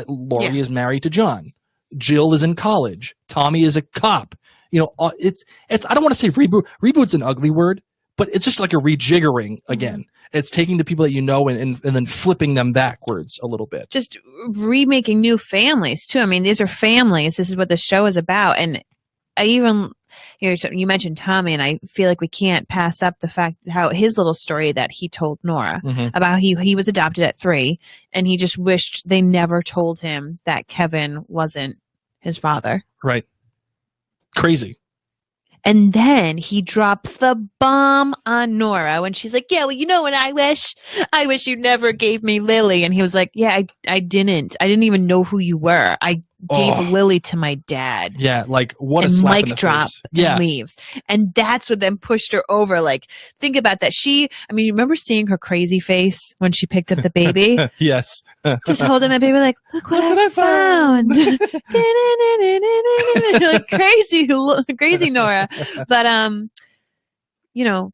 Speaker 5: Laurie is married to John. Jill is in college. Tommy is a cop. It's I don't want to say reboot. Reboot's an ugly word, but it's just like a rejiggering again. Mm-hmm. It's taking the people that you know and then flipping them backwards a little bit.
Speaker 1: Just remaking new families too. I mean, these are families. This is what the show is about. And even, you mentioned Tommy, and I feel like we can't pass up the fact how his little story that he told Nora about how he was adopted at 3, and he just wished they never told him that Kevin wasn't his father.
Speaker 5: Right. Crazy.
Speaker 1: And then he drops the bomb on Nora when she's like, yeah, well, you know what I wish? I wish you never gave me Lily. And he was like, yeah, I didn't. I didn't even know who you were. I gave Lily to my dad.
Speaker 5: Yeah, like what a
Speaker 1: and
Speaker 5: slap in
Speaker 1: mic
Speaker 5: the
Speaker 1: drop
Speaker 5: face. Yeah.
Speaker 1: and leaves. And that's what then pushed her over. Like, think about that. Remember seeing her crazy face when she picked up the baby?
Speaker 5: Yes.
Speaker 1: Just holding that baby like, look what I found. Like crazy Nora. But,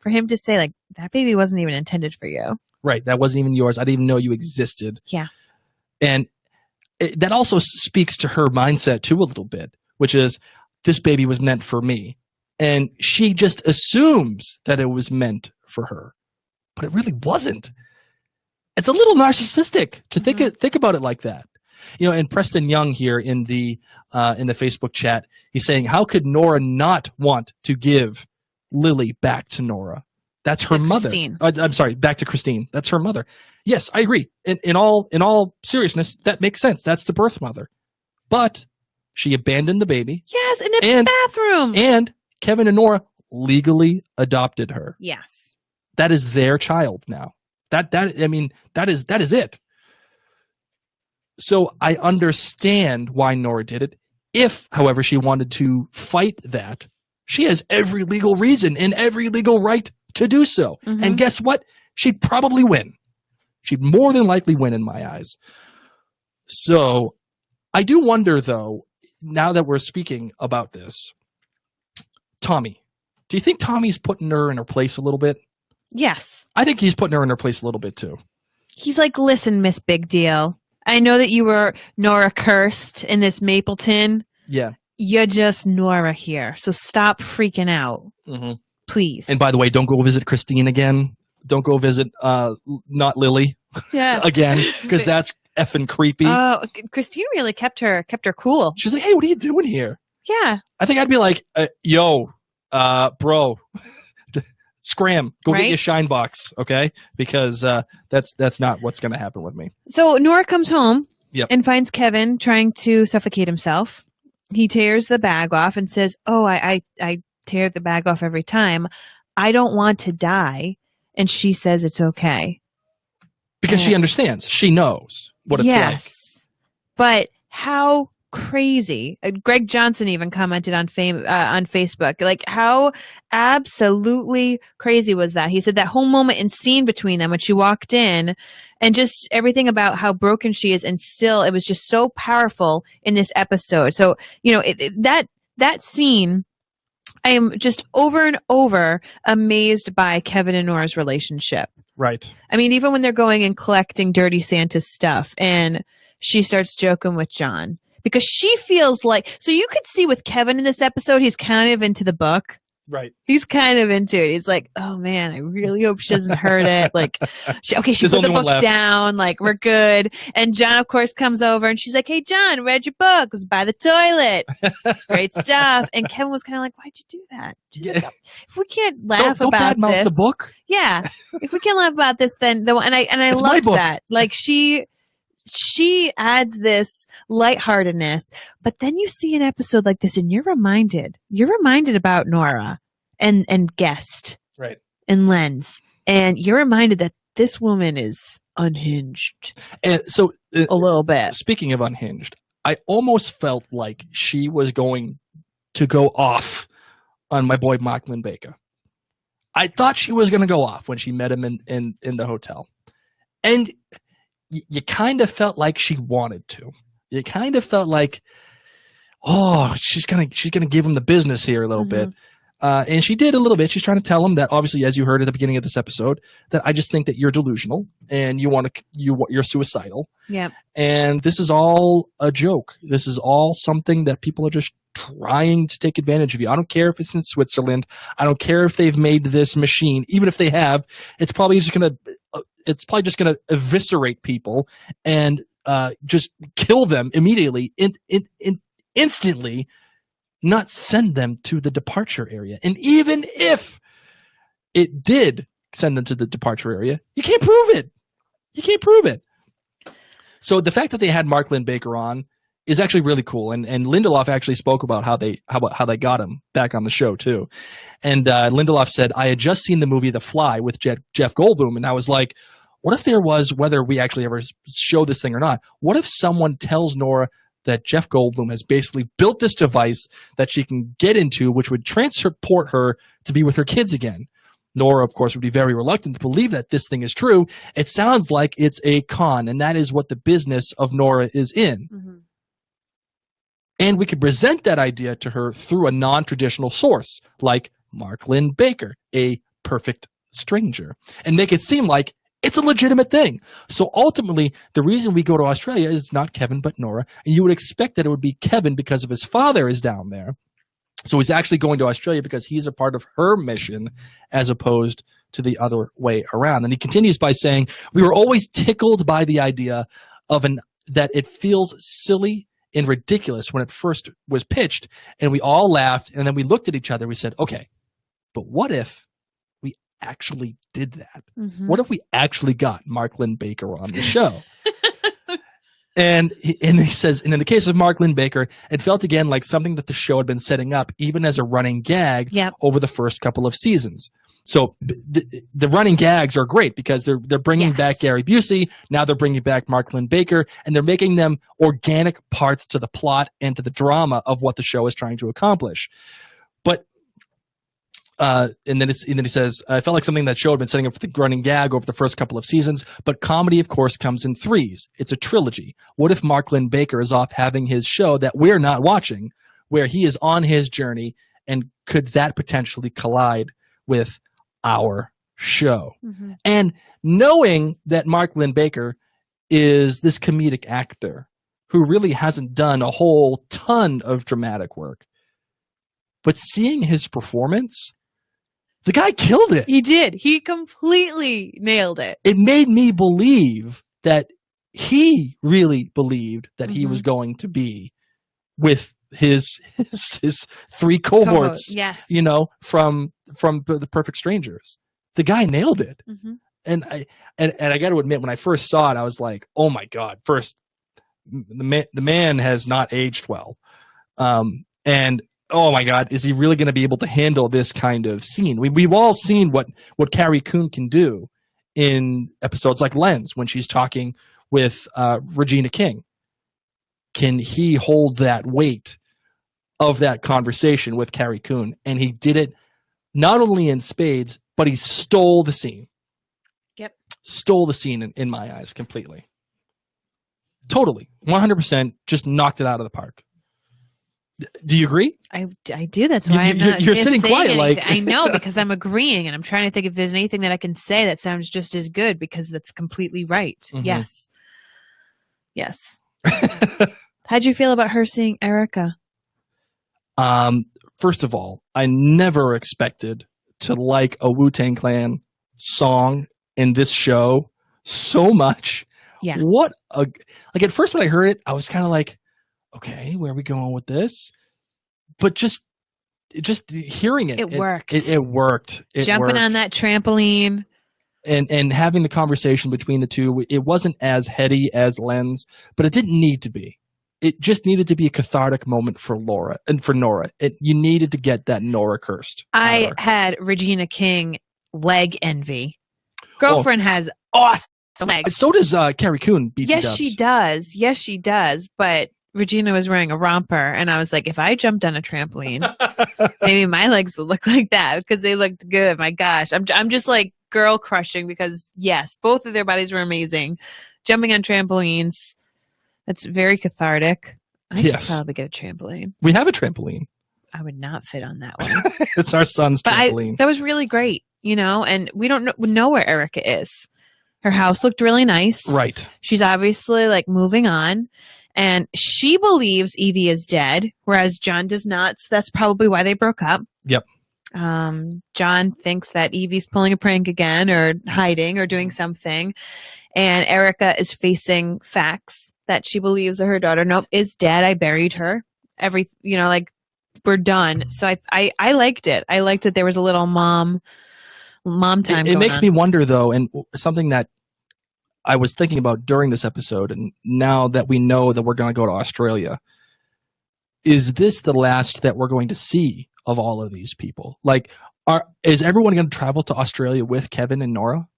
Speaker 1: for him to say like, that baby wasn't even intended for you.
Speaker 5: Right. That wasn't even yours. I didn't even know you existed.
Speaker 1: Yeah.
Speaker 5: And that also speaks to her mindset too a little bit, which is this baby was meant for me. And she just assumes that it was meant for her, but it really wasn't. It's a little narcissistic to think about it like that. And Preston Young here in the Facebook chat, he's saying, how could Nora not want to give Lily back to Nora? That's her mother.
Speaker 1: Christine.
Speaker 5: I'm sorry, back to Christine. That's her mother. Yes, I agree. In all seriousness, that makes sense. That's the birth mother. But she abandoned the baby.
Speaker 1: Yes, in the bathroom.
Speaker 5: And Kevin and Nora legally adopted her.
Speaker 1: Yes.
Speaker 5: That is their child now. That is it. So I understand why Nora did it. If, however, she wanted to fight that, she has every legal reason and every legal right to do so. And guess what? She'd probably win. She'd more than likely win in my eyes. So I do wonder, though, now that we're speaking about this, Tommy, do you think Tommy's putting her in her place a little bit?
Speaker 1: Yes.
Speaker 5: I think he's putting her in her place a little bit, too.
Speaker 1: He's like, listen, Miss Big Deal. I know that you were Nora cursed in this Mapleton.
Speaker 5: Yeah.
Speaker 1: You're just Nora here. So stop freaking out. Please.
Speaker 5: And by the way, don't go visit Christine again. Don't go visit not Lily again, because that's effing creepy.
Speaker 1: Oh, Christine really kept her cool.
Speaker 5: She's like, hey, what are you doing here?
Speaker 1: Yeah.
Speaker 5: I think I'd be like, yo, bro, scram, go get your shine box, okay? Because that's not what's going to happen with me.
Speaker 1: So Nora comes home
Speaker 5: and
Speaker 1: finds Kevin trying to suffocate himself. He tears the bag off and says, oh, I tear the bag off every time. I don't want to die. And she says it's okay.
Speaker 5: Because she understands. She knows what it's like.
Speaker 1: Yes. But how crazy. Greg Johnson even commented on Facebook. Like, how absolutely crazy was that? He said that whole moment and scene between them when she walked in and just everything about how broken she is, and still it was just so powerful in this episode. So, that scene, I am just over and over amazed by Kevin and Nora's relationship.
Speaker 5: Right.
Speaker 1: I mean, even when they're going and collecting Dirty Santa's stuff and she starts joking with John because she feels like, so you could see with Kevin in this episode, he's kind of into the book.
Speaker 5: Right.
Speaker 1: He's kind of into it. He's like, oh man, I really hope she doesn't hurt it. Like, she put the book down. Like, we're good. And John, of course, comes over and she's like, hey, John, read your book. It was by the toilet. It's great stuff. And Kevin was kind of like, why'd you do that? Like, if we can't laugh
Speaker 5: don't
Speaker 1: about
Speaker 5: badmouth
Speaker 1: this,
Speaker 5: the book.
Speaker 1: Yeah. If we can't laugh about this, then I loved that. Like, she adds this lightheartedness, but then you see an episode like this and you're reminded about Nora and Guest,
Speaker 5: right,
Speaker 1: and Lens, and you're reminded that this woman is unhinged.
Speaker 5: And so
Speaker 1: a little bit.
Speaker 5: Speaking of unhinged, I almost felt like she was going to go off on my boy Mark Linn-Baker. I thought she was going to go off when she met him in the hotel. And you kind of felt like she wanted to. You kind of felt like, oh, she's gonna give him the business here a little bit. And she did a little bit. She's trying to tell him that, obviously, as you heard at the beginning of this episode, that I just think that you're delusional and you're suicidal.
Speaker 1: Yeah.
Speaker 5: And this is all a joke. This is all something that people are just trying to take advantage of you. I don't care if it's in Switzerland. I don't care if they've made this machine. Even if they have, it's probably just gonna eviscerate people and just kill them immediately, instantly, not send them to the departure area. And even if it did send them to the departure area, you can't prove it. You can't prove it. So the fact that they had Mark Linn-Baker on is actually really cool. And Lindelof actually spoke about how they got him back on the show too. And Lindelof said, I had just seen the movie The Fly with Jeff Goldblum, and I was like, what if there was, whether we actually ever show this thing or not, what if someone tells Nora that Jeff Goldblum has basically built this device that she can get into, which would transport her to be with her kids again? Nora, of course, would be very reluctant to believe that this thing is true. It sounds like it's a con, and that is what the business of Nora is in. Mm-hmm. And we could present that idea to her through a non-traditional source, like Mark Linn-Baker, a perfect stranger, and make it seem like it's a legitimate thing. So ultimately, the reason we go to Australia is not Kevin, but Nora. And you would expect that it would be Kevin because of his father is down there. So he's actually going to Australia because he's a part of her mission as opposed to the other way around. And he continues by saying, we were always tickled by the idea of that it feels silly and ridiculous when it first was pitched. And we all laughed. And then we looked at each other. We said, okay, but what if we actually did that? Mm-hmm. What if we actually got Mark Linn-Baker on the show? And he says, and in the case of Mark Linn-Baker, it felt again like something that the show had been setting up, even as a running gag over the first couple of seasons. So the running gags are great because they're bringing back Gary Busey. Now they're bringing back Mark Linn-Baker, and they're making them organic parts to the plot and to the drama of what the show is trying to accomplish. But and then he says, I felt like something that show had been setting up for the running gag over the first couple of seasons, but comedy, of course, comes in threes. It's a trilogy. What if Mark Linn-Baker is off having his show that we're not watching, where he is on his journey, and could that potentially collide with our show? Mm-hmm. And knowing that Mark Linn-Baker is this comedic actor who really hasn't done a whole ton of dramatic work, but seeing his performance, the guy killed it.
Speaker 1: He did. He completely nailed it.
Speaker 5: It made me believe that he really believed that he was going to be with his three cohorts, you know, from the Perfect Strangers. The guy nailed it. Mm-hmm. And I got to admit, when I first saw it, I was like, oh my God, first, the man has not aged well. And oh my God, is he really going to be able to handle this kind of scene? We've all seen what Carrie Coon can do in episodes like Lens when she's talking with Regina King. Can he hold that weight of that conversation with Carrie Coon? And he did it not only in spades, but he stole the scene.
Speaker 1: Yep. Stole
Speaker 5: the scene in my eyes completely. Totally. 100% just knocked it out of the park. Do you agree?
Speaker 1: I do. That's why I'm not.
Speaker 5: You're sitting quiet, like
Speaker 1: I know, because I'm agreeing, and I'm trying to think if there's anything that I can say that sounds just as good, because that's completely right. Mm-hmm. Yes. How'd you feel about her seeing Erica?
Speaker 5: First of all, I never expected to like a Wu-Tang Clan song in this show so much.
Speaker 1: Yes.
Speaker 5: Like at first when I heard it, I was kind of like, okay, where are we going with this? But just hearing it,
Speaker 1: it worked.
Speaker 5: It worked.
Speaker 1: Jumping on that trampoline.
Speaker 5: And having the conversation between the two, it wasn't as heady as Lens, but it didn't need to be. It just needed to be a cathartic moment for Laura and for Nora. You needed to get that Nora cursed.
Speaker 1: I had Regina King leg envy. Girlfriend has awesome legs.
Speaker 5: So does Carrie Coon.
Speaker 1: Yes, she does. Yes, she does. But Regina was wearing a romper, and I was like, if I jumped on a trampoline, maybe my legs would look like that, because they looked good. My gosh, I'm just like girl crushing, because yes, both of their bodies were amazing. Jumping on trampolines, that's very cathartic. I should probably get a trampoline.
Speaker 5: We have a trampoline.
Speaker 1: I would not fit on that one.
Speaker 5: It's our son's trampoline.
Speaker 1: That was really great, you know, and we don't know where Erica is. Her house looked really nice.
Speaker 5: Right.
Speaker 1: She's obviously like moving on. And she believes Evie is dead, whereas John does not. So that's probably why they broke up.
Speaker 5: Yep.
Speaker 1: John thinks that Evie's pulling a prank again, or hiding, or doing something. And Erica is facing facts that she believes that her daughter, is dead. I buried her. we're done. So I liked it. I liked that there was a little mom time.
Speaker 5: It makes me wonder though, and something that I was thinking about during this episode, and now that we know that we're going to go to Australia, is this the last that we're going to see of all of these people? Like, is everyone going to travel to Australia with Kevin and Nora?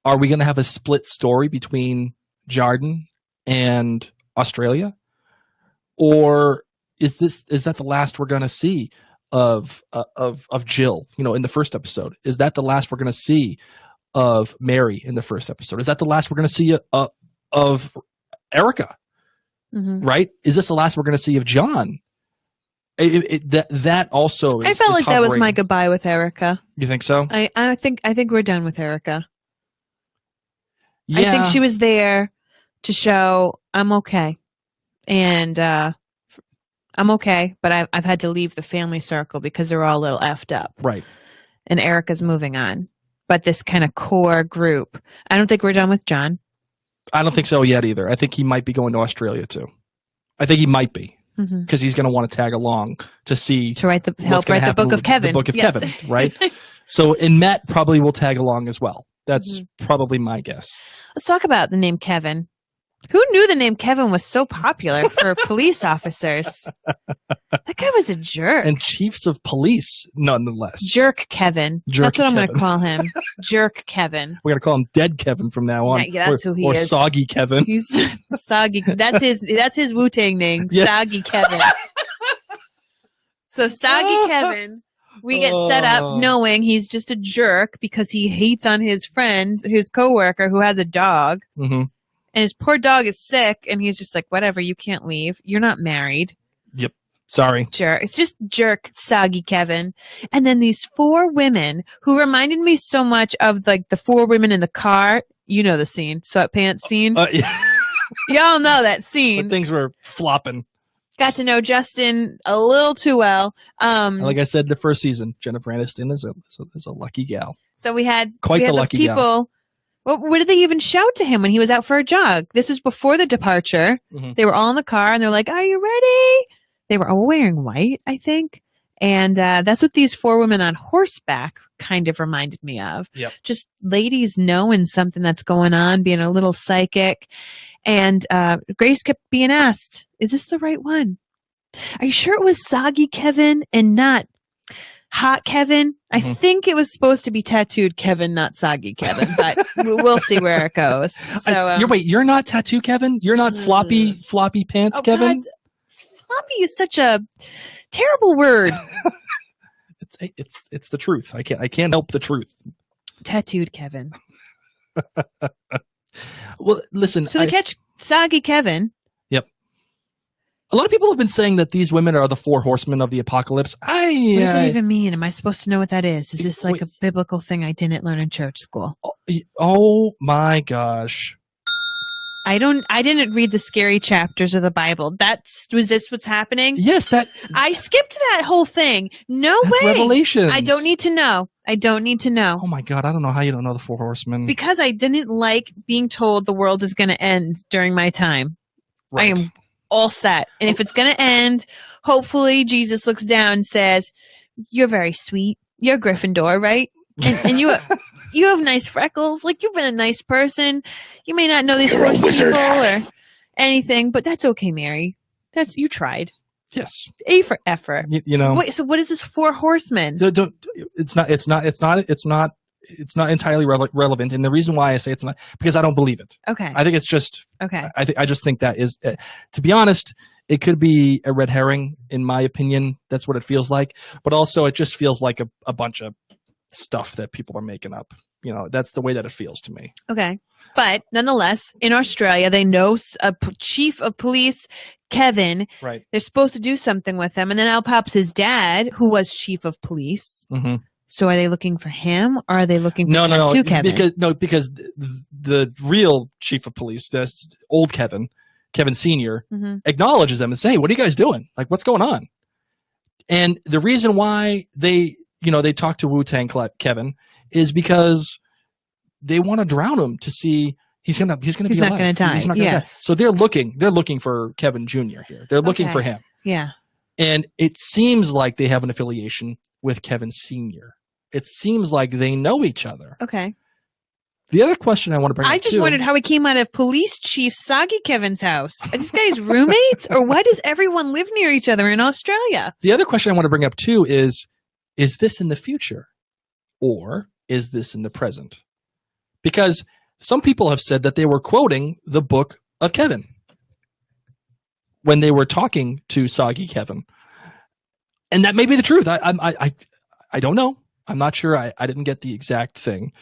Speaker 5: Are we going to have a split story between Jarden and Australia? Or is that the last we're going to see of Jill, in the first episode? Is that the last we're going to see of Mary in the first episode? Is that the last we're going to see of Erica?
Speaker 1: Mm-hmm.
Speaker 5: Right? Is this the last we're going to see of John? That also is,
Speaker 1: I felt like that was
Speaker 5: hovering.
Speaker 1: my goodbye with Erica.
Speaker 5: You think so?
Speaker 1: I think we're done with Erica.
Speaker 5: Yeah.
Speaker 1: I think she was there to show I'm okay. And I'm okay, but I've had to leave the family circle because they're all a little effed up.
Speaker 5: Right.
Speaker 1: And Erica's moving on. But this kind of core group, I don't think we're done with John.
Speaker 5: I don't think so yet either. I think he might be going to Australia too. I think he might be because he's going to want to tag along to see
Speaker 1: to help write the book of Kevin.
Speaker 5: The book of Kevin, right? So, and Matt probably will tag along as well. That's probably my guess.
Speaker 1: Let's talk about the name Kevin. Who knew the name Kevin was so popular for police officers? That guy was a jerk.
Speaker 5: And chiefs of police, nonetheless.
Speaker 1: Jerk Kevin.
Speaker 5: Jerk
Speaker 1: That's what I'm going to
Speaker 5: Kevin.
Speaker 1: call him. Jerk Kevin.
Speaker 5: We're going to call him Dead Kevin from now on.
Speaker 1: Yeah, that's who he
Speaker 5: or
Speaker 1: is.
Speaker 5: Soggy Kevin.
Speaker 1: He's Soggy. That's his WuTang name.
Speaker 5: Yeah.
Speaker 1: Soggy Kevin. So Soggy Kevin, we get set up knowing he's just a jerk because he hates on his friend, his coworker who has a dog.
Speaker 5: Mm-hmm.
Speaker 1: And his poor dog is sick, and he's just like, whatever, you can't leave. You're not married.
Speaker 5: Yep. Sorry.
Speaker 1: Jerk. It's just jerk, Soggy Kevin. And then these 4 women who reminded me so much of like the 4 women in the car. You know the scene, sweatpants scene.
Speaker 5: Yeah.
Speaker 1: Y'all know that scene.
Speaker 5: But things were flopping.
Speaker 1: Got to know Justin a little too well.
Speaker 5: Like I said, the first season, Jennifer Aniston is a lucky gal.
Speaker 1: So we had
Speaker 5: Quite the
Speaker 1: those
Speaker 5: lucky
Speaker 1: people.
Speaker 5: gal.
Speaker 1: Well, what did they even shout to him when he was out for a jog? This was before the departure.
Speaker 5: Mhm.
Speaker 1: They were all in the car, and they're like, "Are you ready?" They were all wearing white, I think. And that's what these 4 women on horseback kind of reminded me of.
Speaker 5: Yep.
Speaker 1: Just ladies knowing something that's going on, being a little psychic. And Grace kept being asked, is this the right one? Are you sure it was Soggy Kevin and not Hot Kevin? I think it was supposed to be Tattooed Kevin, not Soggy Kevin, but we'll see where it goes. So
Speaker 5: You're not Tattoo Kevin? You're not floppy pants Kevin?
Speaker 1: God. Floppy is such a terrible word.
Speaker 5: It's the truth. I can't help the truth.
Speaker 1: Tattooed Kevin.
Speaker 5: Well, listen.
Speaker 1: So they catch Soggy Kevin.
Speaker 5: Yep. A lot of people have been saying that these women are the 4 horsemen of the apocalypse.
Speaker 1: What does that even mean? Am I supposed to know what that is? Is this like a biblical thing I didn't learn in church school?
Speaker 5: Oh my gosh.
Speaker 1: I didn't read the scary chapters of the Bible. Was this what's happening?
Speaker 5: Yes,
Speaker 1: I skipped that whole thing. No
Speaker 5: that's
Speaker 1: way.
Speaker 5: Revelations.
Speaker 1: I don't need to know.
Speaker 5: Oh my God, I don't know how you don't know the 4 horsemen.
Speaker 1: Because I didn't like being told the world is going to end during my time.
Speaker 5: Right.
Speaker 1: I am all set. And if it's going to end, hopefully Jesus looks down and says, "You're very sweet. You're Gryffindor, right? And you have nice freckles. Like, you've been a nice person. You may not know these horse people or anything, but that's okay, Mary. You tried.
Speaker 5: Yes.
Speaker 1: A for effort.
Speaker 5: You know.
Speaker 1: Wait, so what is this 4 horsemen?
Speaker 5: It's not entirely relevant, and the reason why I say it's not because I don't believe it.
Speaker 1: Okay.
Speaker 5: I think it's just
Speaker 1: Okay.
Speaker 5: I just think that is, to be honest, it could be a red herring in my opinion. That's what it feels like, but also it just feels like a bunch of stuff that people are making up. That's the way that it feels to me.
Speaker 1: Okay. But nonetheless, in Australia, they know a chief of police, Kevin.
Speaker 5: Right.
Speaker 1: They're supposed to do something with him. And then out pops his dad, who was chief of police.
Speaker 5: Mm-hmm.
Speaker 1: So are they looking for him or are they looking for
Speaker 5: no,
Speaker 1: Kevin?
Speaker 5: Because the real chief of police, that's old Kevin Sr., acknowledges them and say, "Hey, what are you guys doing? Like, what's going on?" And the reason why they talk to WuTang Kevin is because they want to drown him to see he's gonna be alive.
Speaker 1: He's not gonna die.
Speaker 5: He's not gonna die. So they're looking for Kevin Jr. here. They're looking for him.
Speaker 1: Yeah.
Speaker 5: And it seems like they have an affiliation with Kevin Sr. It seems like they know each other.
Speaker 1: Okay.
Speaker 5: The other question I want to bring up,
Speaker 1: I just wondered how he came out of Police Chief Soggy Kevin's house. Are these guys roommates? Or why does everyone live near each other in Australia?
Speaker 5: The other question I want to bring up, too, is this in the future? Or is this in the present? Because some people have said that they were quoting the book of Kevin when they were talking to Soggy Kevin. And that may be the truth. I don't know. I'm not sure. I didn't get the exact thing.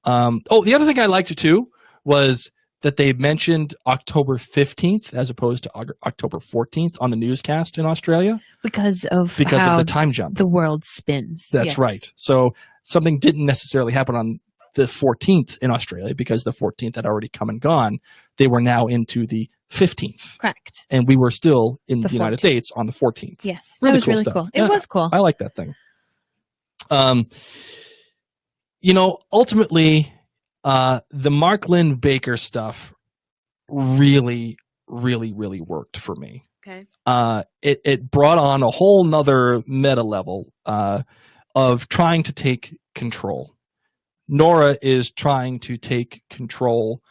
Speaker 5: The other thing I liked too was that they mentioned October 15th as opposed to October 14th on the newscast in Australia
Speaker 1: Because of
Speaker 5: because of the time jump.
Speaker 1: The world spins.
Speaker 5: That's
Speaker 1: Yes.
Speaker 5: right. So something didn't necessarily happen on the 14th in Australia because the 14th had already come and gone. They were now into the 15th.
Speaker 1: Correct.
Speaker 5: And we were still in the United
Speaker 1: 14th.
Speaker 5: States on the 14th.
Speaker 1: Yes.
Speaker 5: Really
Speaker 1: that was
Speaker 5: cool
Speaker 1: really
Speaker 5: stuff.
Speaker 1: cool.
Speaker 5: Yeah,
Speaker 1: It was cool.
Speaker 5: I like that thing. Ultimately, the Mark Linn-Baker stuff really, really, really worked for me.
Speaker 1: Okay.
Speaker 5: It brought on a whole nother meta level of trying to take control. Nora is trying to take control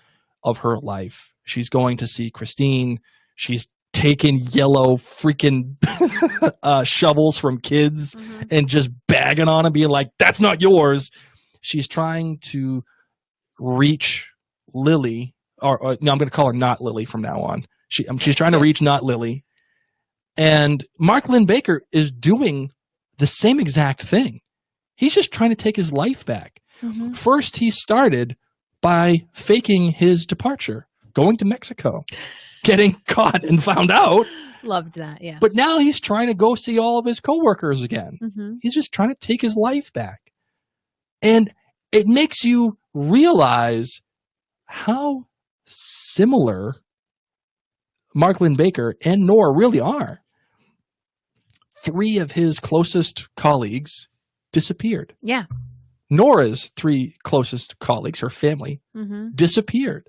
Speaker 5: of her life. She's going to see Christine. She's taking yellow freaking shovels from kids and just bagging on them, being like, that's not yours. She's trying to reach Lily, or no, I'm going to call her not Lily from now on. She's trying to reach not Lily. And Mark Linn-Baker is doing the same exact thing. He's just trying to take his life back.
Speaker 1: Mm-hmm.
Speaker 5: First, he started by faking his departure, going to Mexico, getting caught and found out.
Speaker 1: Loved that, yeah.
Speaker 5: But now he's trying to go see all of his coworkers again.
Speaker 1: Mm-hmm.
Speaker 5: He's just trying to take his life back. And it makes you realize how similar Mark Linn-Baker and Nora really are. 3 of his closest colleagues disappeared.
Speaker 1: Yeah.
Speaker 5: Nora's 3 closest colleagues, her family, disappeared.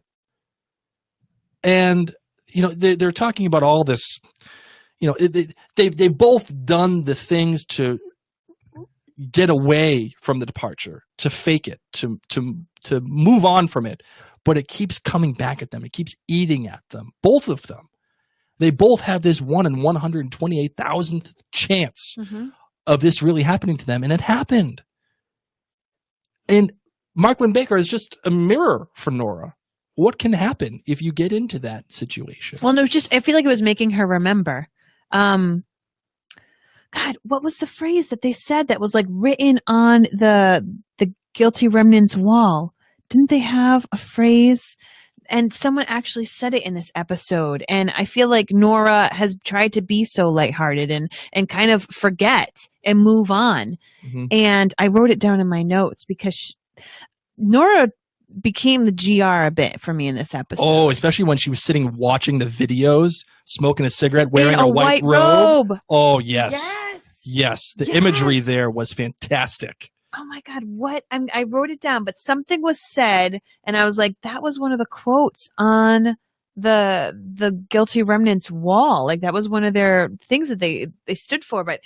Speaker 5: And, they're talking about all this, they've both done the things to get away from the departure, to fake it, to move on from it. But it keeps coming back at them. It keeps eating at them. Both of them. They both have this 1 in 128,000th chance of this really happening to them. And it happened. And Mark Linn-Baker is just a mirror for Nora. What can happen if you get into that situation?
Speaker 1: Well, no, I feel like it was making her remember. God, what was the phrase that they said that was like written on the Guilty Remnants wall? Didn't they have a phrase? And someone actually said it in this episode. And I feel like Nora has tried to be so lighthearted and kind of forget and move on.
Speaker 5: Mm-hmm.
Speaker 1: And I wrote it down in my notes because Nora became the GR a bit for me in this episode.
Speaker 5: Oh, especially when she was sitting watching the videos, smoking a cigarette, wearing
Speaker 1: In
Speaker 5: a white
Speaker 1: robe.
Speaker 5: Oh, yes. Yes. The imagery there was fantastic.
Speaker 1: Oh my God, what? I wrote it down, but something was said, and I was like, that was one of the quotes on the Guilty Remnants wall. Like that was one of their things that they stood for. But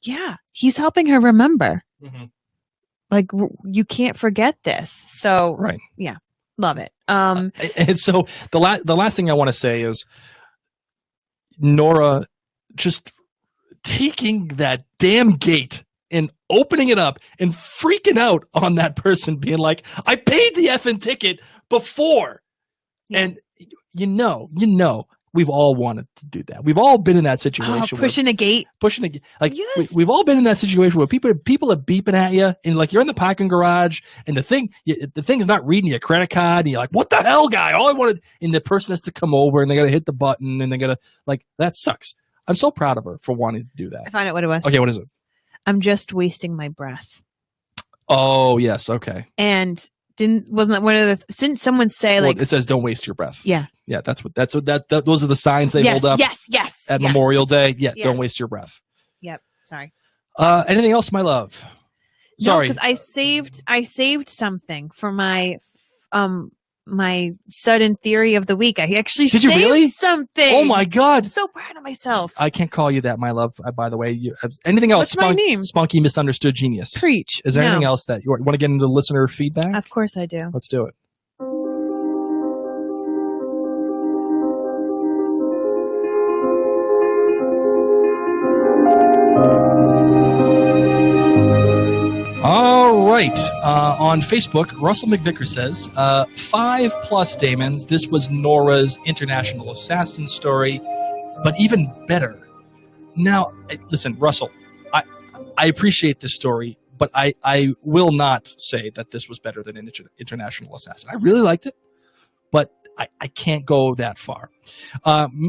Speaker 1: yeah, he's helping her remember.
Speaker 5: Mm-hmm.
Speaker 1: Like you can't forget this. So
Speaker 5: right,
Speaker 1: yeah, love it.
Speaker 5: And so the last thing I want to say is Nora just taking that damn gate and opening it up and freaking out on that person, being like, I paid the effing ticket before. Yeah. And we've all wanted to do that. We've all been in that situation.
Speaker 1: Pushing a gate.
Speaker 5: Like
Speaker 1: yes.
Speaker 5: we've all been in that situation where people are beeping at you, and like you're in the parking garage, and the thing is not reading your credit card, and you're like, what the hell, guy? All I wanted, and the person has to come over, and they got to hit the button, and they got to, like, that sucks. I'm so proud of her for wanting to do that.
Speaker 1: I found out what it was.
Speaker 5: Okay, what is it?
Speaker 1: I'm just wasting my breath.
Speaker 5: Oh, yes. Okay.
Speaker 1: And wasn't that one of the, didn't someone say like,
Speaker 5: it says don't waste your breath.
Speaker 1: Yeah.
Speaker 5: Yeah. Those are the signs they hold up.
Speaker 1: Yes.
Speaker 5: At Memorial Day. Yeah. Don't waste your breath.
Speaker 1: Yep. Sorry.
Speaker 5: Anything else, my love? Sorry.
Speaker 1: No, because I saved something for my my sudden theory of the week. I actually
Speaker 5: Did you
Speaker 1: saved
Speaker 5: really?
Speaker 1: something.
Speaker 5: Oh my God.
Speaker 1: I'm so proud of myself.
Speaker 5: I can't call you that, my love. By the way, anything else?
Speaker 1: What's my name?
Speaker 5: Spunky Misunderstood Genius.
Speaker 1: Preach.
Speaker 5: Is there
Speaker 1: No.
Speaker 5: anything else that you want to get into listener feedback?
Speaker 1: Of course I do.
Speaker 5: Let's do it. All right. On Facebook, Russell McVicker says, 5+ Damons. This was Nora's international assassin story, but even better. Now, listen, Russell, I appreciate this story, but I will not say that this was better than an international assassin. I really liked it, but I can't go that far.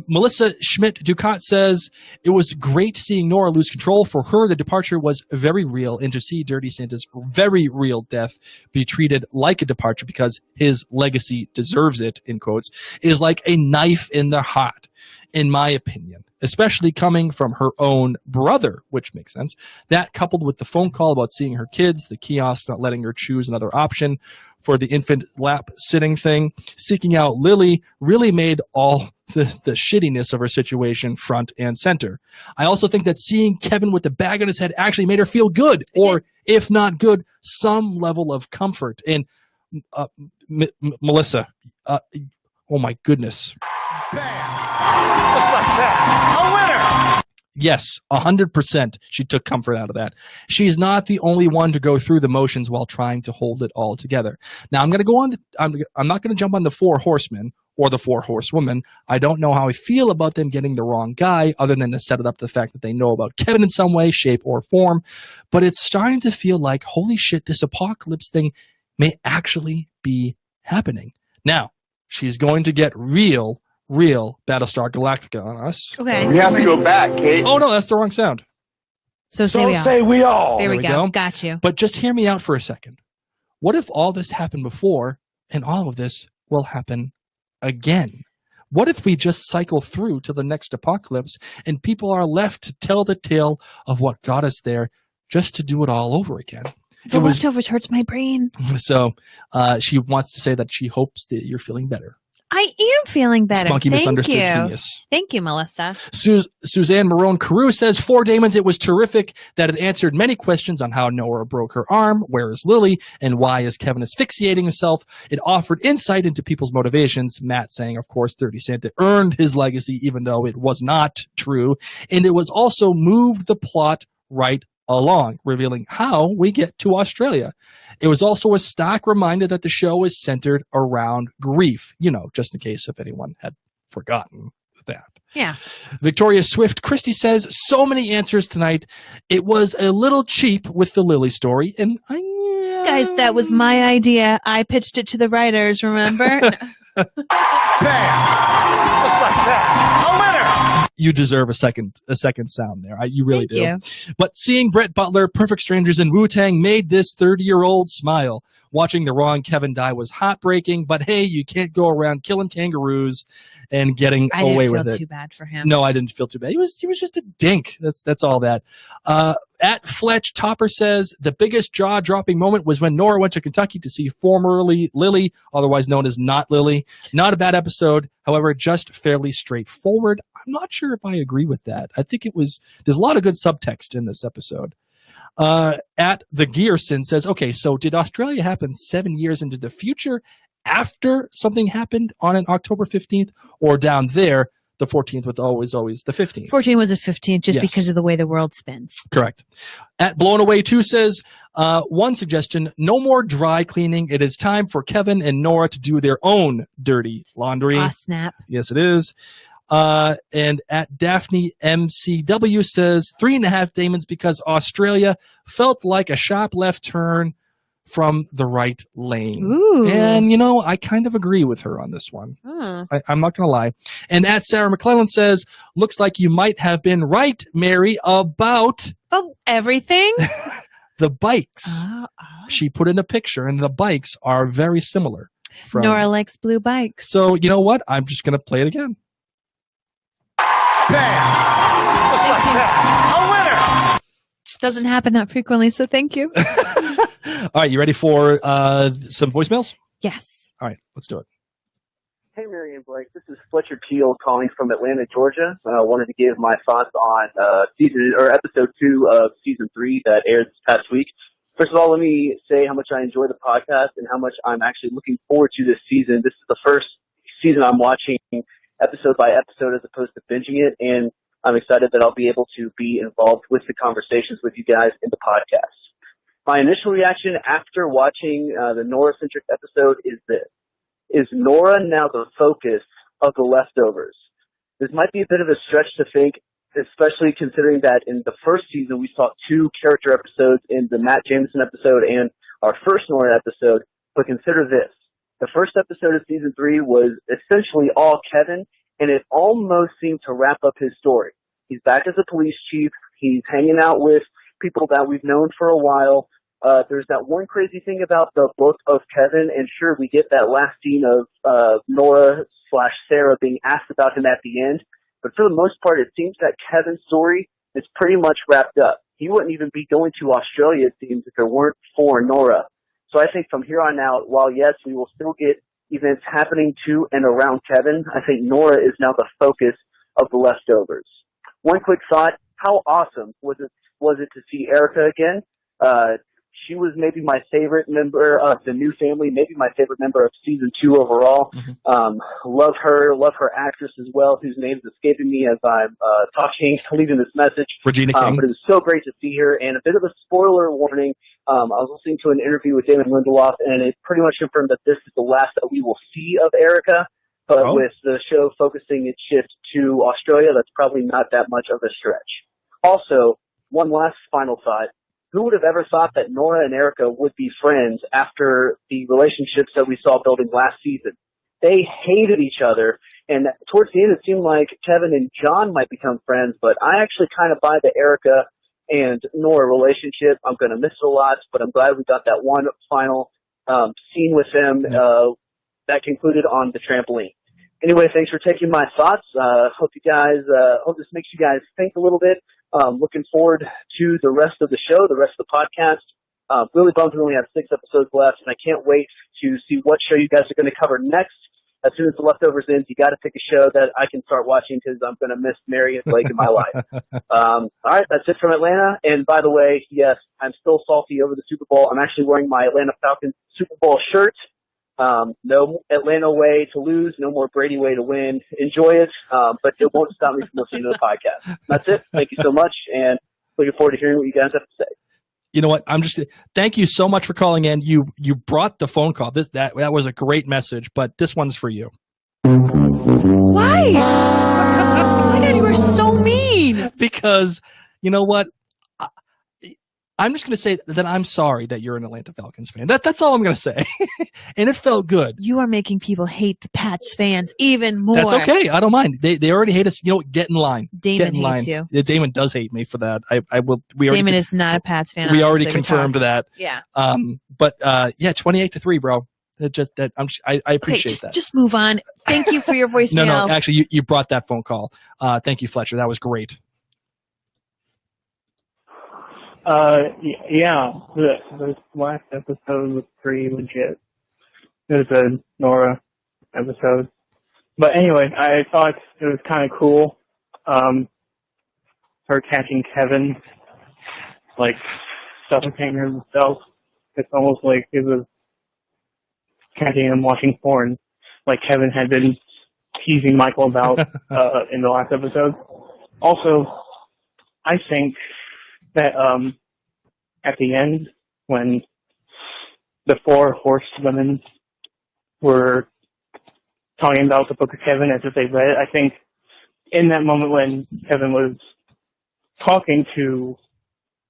Speaker 5: Melissa Schmidt-Ducat says, it was great seeing Nora lose control. For her, the departure was very real, and to see Dirty Santa's very real death be treated like a departure because his legacy deserves it, in quotes, is like a knife in the heart, in my opinion, especially coming from her own brother, which makes sense. That, coupled with the phone call about seeing her kids, the kiosk not letting her choose another option for the infant lap sitting thing, seeking out Lily, really made all the shittiness of her situation front and center. I also think that seeing Kevin with the bag on his head actually made her feel good, or if not good, some level of comfort. And Melissa, oh my goodness.
Speaker 7: Just like that. A winner!
Speaker 5: Yes, 100% she took comfort out of that. She's not the only one to go through the motions while trying to hold it all together. Now, I'm going to go on. I'm not going to jump on the 4 horsemen or the 4 horsewomen. I don't know how I feel about them getting the wrong guy, other than to set it up to the fact that they know about Kevin in some way, shape, or form. But it's starting to feel like, holy shit, this apocalypse thing may actually be happening. Now, she's going to get real Battlestar Galactica on us.
Speaker 1: Okay.
Speaker 7: We have to go back, Kate.
Speaker 5: Oh, no, that's the wrong sound.
Speaker 1: So say we all.
Speaker 7: say we all.
Speaker 1: There we
Speaker 5: we
Speaker 1: go.
Speaker 5: go.
Speaker 1: Got you.
Speaker 5: But just hear me out for a second. What if all this happened before, and all of this will happen again? What if we just cycle through to the next apocalypse, and people are left to tell the tale of what got us there, just to do it all over again?
Speaker 1: The leftovers hurts my brain.
Speaker 5: So she wants to say that she hopes that you're feeling better.
Speaker 1: I am feeling better.
Speaker 5: Spunky
Speaker 1: Thank
Speaker 5: Misunderstood
Speaker 1: you.
Speaker 5: Genius.
Speaker 1: Thank you, Melissa.
Speaker 5: Suzanne Marone-Carew says, 4 Damons, it was terrific that it answered many questions on how Nora broke her arm, where is Lily, and why is Kevin asphyxiating himself. It offered insight into people's motivations. Matt saying, of course, Dirty Santa earned his legacy, even though it was not true. And it was also moved the plot right along, revealing how we get to Australia. It was also a stark reminder that the show is centered around grief, just in case if anyone had forgotten that.
Speaker 1: Yeah.
Speaker 5: Victoria Swift Christie says, so many answers tonight. It was a little cheap with the Lily story, and
Speaker 1: Guys, that was my idea. I pitched it to the writers, remember?
Speaker 7: Bam! Just like that. A winner!
Speaker 5: You deserve a second sound there. You really do.
Speaker 1: Thank you.
Speaker 5: But seeing Brett Butler, Perfect Strangers, and WuTang made this 30-year-old smile. Watching the wrong Kevin die was heartbreaking, but hey, you can't go around killing kangaroos and getting away with it.
Speaker 1: I didn't feel too bad for him.
Speaker 5: No, I didn't feel too bad. He was just a dink. That's all that. At Fletch Topper says, the biggest jaw-dropping moment was when Nora went to Kentucky to see formerly Lily, otherwise known as Not Lily. Not a bad episode, however, just fairly straightforward. I'm not sure if I agree with that. I think there's a lot of good subtext in this episode. At the Gearson says, okay, so did Australia happen 7 years into the future after something happened on an October 15th, or down there, the 14th was always the 15th?
Speaker 1: 14 was the 15th just
Speaker 5: Yes.
Speaker 1: because of the way the world spins.
Speaker 5: Correct. At Blown Away 2 says, one suggestion, no more dry cleaning. It is time for Kevin and Nora to do their own dirty laundry.
Speaker 1: Ah, snap.
Speaker 5: Yes, it is. And at Daphne MCW says, 3.5 Damons because Australia felt like a sharp left turn from the right lane.
Speaker 1: Ooh.
Speaker 5: And, I kind of agree with her on this one.
Speaker 1: Hmm.
Speaker 5: I'm not going to lie. And at Sarah McClellan says, looks like you might have been right, Mary, about
Speaker 1: Oh, everything?
Speaker 5: the bikes.
Speaker 1: Oh.
Speaker 5: She put in a picture, and the bikes are very similar.
Speaker 1: Nora likes blue bikes.
Speaker 5: So, you know what? I'm just going to play it again.
Speaker 7: Bam! Just like that. A winner!
Speaker 1: Doesn't happen that frequently, so thank you.
Speaker 5: All right, you ready for some voicemails?
Speaker 1: Yes.
Speaker 5: All right, let's do it.
Speaker 8: Hey, Mary and Blake. This is Fletcher Keel calling from Atlanta, Georgia. I wanted to give my thoughts on episode 2 of season 3 that aired this past week. First of all, let me say how much I enjoy the podcast and how much I'm actually looking forward to this season. This is the first season I'm watching episode by episode as opposed to binging it, and I'm excited that I'll be able to be involved with the conversations with you guys in the podcast. My initial reaction after watching the Nora-centric episode is this. Is Nora now the focus of the leftovers? This might be a bit of a stretch to think, especially considering that in the first season we saw 2 character episodes in the Matt Jameson episode and our first Nora episode. But consider this. The first episode of season 3 was essentially all Kevin, and it almost seemed to wrap up his story. He's back as a police chief. He's hanging out with people that we've known for a while. There's that one crazy thing about the book of Kevin, and sure, we get that last scene of Nora/Sarah being asked about him at the end, but for the most part, it seems that Kevin's story is pretty much wrapped up. He wouldn't even be going to Australia, it seems, if it weren't for Nora. So I think from here on out, while yes, we will still get events happening to and around Kevin, I think Nora is now the focus of the leftovers. One quick thought, how awesome was it to see Erica again? She was maybe my favorite member of the new family, maybe my favorite member of season 2 overall. Mm-hmm. Love her actress as well, whose name's escaping me as I'm leaving this message.
Speaker 5: Regina King.
Speaker 8: But it was so great to see her. And a bit of a spoiler warning, I was listening to an interview with Damon Lindelof, and it pretty much confirmed that this is the last that we will see of Erica. But with the show focusing its shift to Australia, that's probably not that much of a stretch. Also, one last final thought. Who would have ever thought that Nora and Erica would be friends after the relationships that we saw building last season? They hated each other, and towards the end it seemed like Kevin and John might become friends, but I actually kind of buy the Erica and Nora relationship. I'm going to miss it a lot, but I'm glad we got that one final scene with them that concluded on the trampoline. Anyway, thanks for taking my thoughts. Hope this makes you guys think a little bit. Looking forward to the rest of the show, the rest of the podcast. Really bummed we only have 6 episodes left, and I can't wait to see what show you guys are going to cover next. As soon as the leftovers ends, you got to pick a show that I can start watching because I'm going to miss Mary and Blake in my life. All right, that's it from Atlanta. And by the way, yes, I'm still salty over the Super Bowl. I'm actually wearing my Atlanta Falcons Super Bowl shirt. No Atlanta way to lose, no more Brady way to win. Enjoy it, but it won't stop me from listening to the podcast. That's it. Thank you so much, and looking forward to hearing what you guys have to say.
Speaker 5: You know what? Thank you so much for calling in. You brought the phone call. That was a great message, but this one's for you.
Speaker 1: Why? Oh my God, you are so mean.
Speaker 5: Because you know what? I'm just going to say that I'm sorry that you're an Atlanta Falcons fan. That's all I'm going to say. And it felt good.
Speaker 1: You are making people hate the Pats fans even more.
Speaker 5: That's okay. I don't mind. They already hate us. You know, get in line.
Speaker 1: Damon hates you.
Speaker 5: Yeah, Damon does hate me for that.
Speaker 1: Damon is not a Pats fan.
Speaker 5: We already confirmed that.
Speaker 1: Yeah.
Speaker 5: But 28-3, bro. I appreciate that.
Speaker 1: Just move on. Thank you for your voicemail.
Speaker 5: No, actually, you brought that phone call. Thank you, Fletcher. That was great.
Speaker 9: Yeah, the last episode was pretty legit. It was a Nora episode. But anyway, I thought it was kind of cool, her catching Kevin, like, suffocating himself. It's almost like it was catching him watching porn, like Kevin had been teasing Michael about in the last episode. Also, I think that at the end, when the 4 horsewomen were talking about the book of Kevin as if they read it, I think in that moment when Kevin was talking to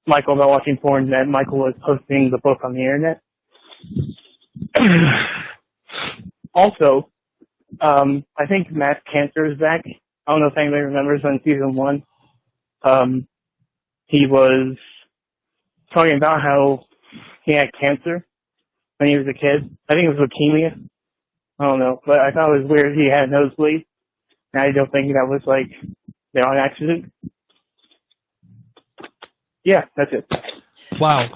Speaker 9: Michael about watching porn, that Michael was posting the book on the internet. Also, I think Matt's cancer is back. I don't know if anybody remembers on season 1. He was talking about how he had cancer when he was a kid. I think it was leukemia. I don't know, but I thought it was weird he had a nosebleed. And I don't think that was like on accident. Yeah, that's it.
Speaker 5: Wow.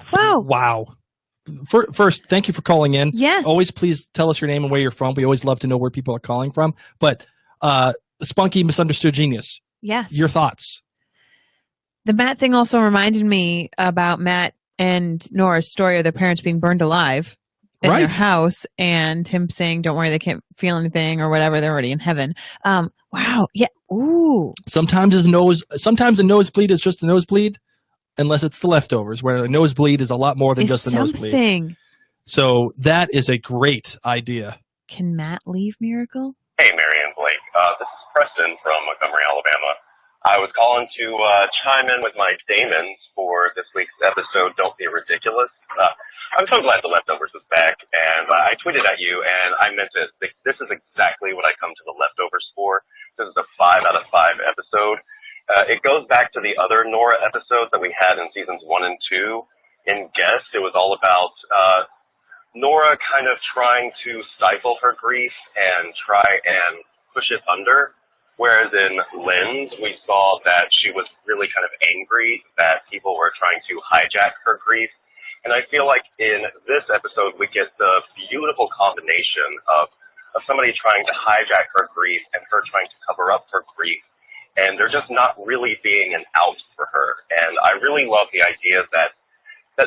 Speaker 5: first, thank you for calling in.
Speaker 1: Yes.
Speaker 5: Always please tell us your name and where you're from. We always love to know where people are calling from. But Spunky Misunderstood Genius,
Speaker 1: Yes.
Speaker 5: your thoughts?
Speaker 1: The Matt thing also reminded me about Matt and Nora's story of their parents being burned alive in their house, and him saying, "Don't worry, they can't feel anything," or whatever. They're already in heaven. Wow. Yeah. Ooh.
Speaker 5: Sometimes a nosebleed is just a nosebleed, unless it's the leftovers, where a nosebleed is a lot more than just a nosebleed.
Speaker 1: Something.
Speaker 5: So that is a great idea.
Speaker 1: Can Matt leave Miracle?
Speaker 10: Hey, Mary and Blake. This is Preston from Montgomery, Alabama. I was calling to chime in with my Damons for this week's episode, Don't Be Ridiculous. I'm so glad The Leftovers is back, and I tweeted at you, and I meant it. This is exactly what I come to The Leftovers for. This is a 5 out of 5 episode. It goes back to the other Nora episodes that we had in seasons 1 and 2. In Guest, it was all about Nora kind of trying to stifle her grief and try and push it under. Whereas in Lynn's, we saw that she was really kind of angry that people were trying to hijack her grief. And I feel like in this episode, we get the beautiful combination of somebody trying to hijack her grief and her trying to cover up her grief. And they're just not really being an out for her. And I really love the idea that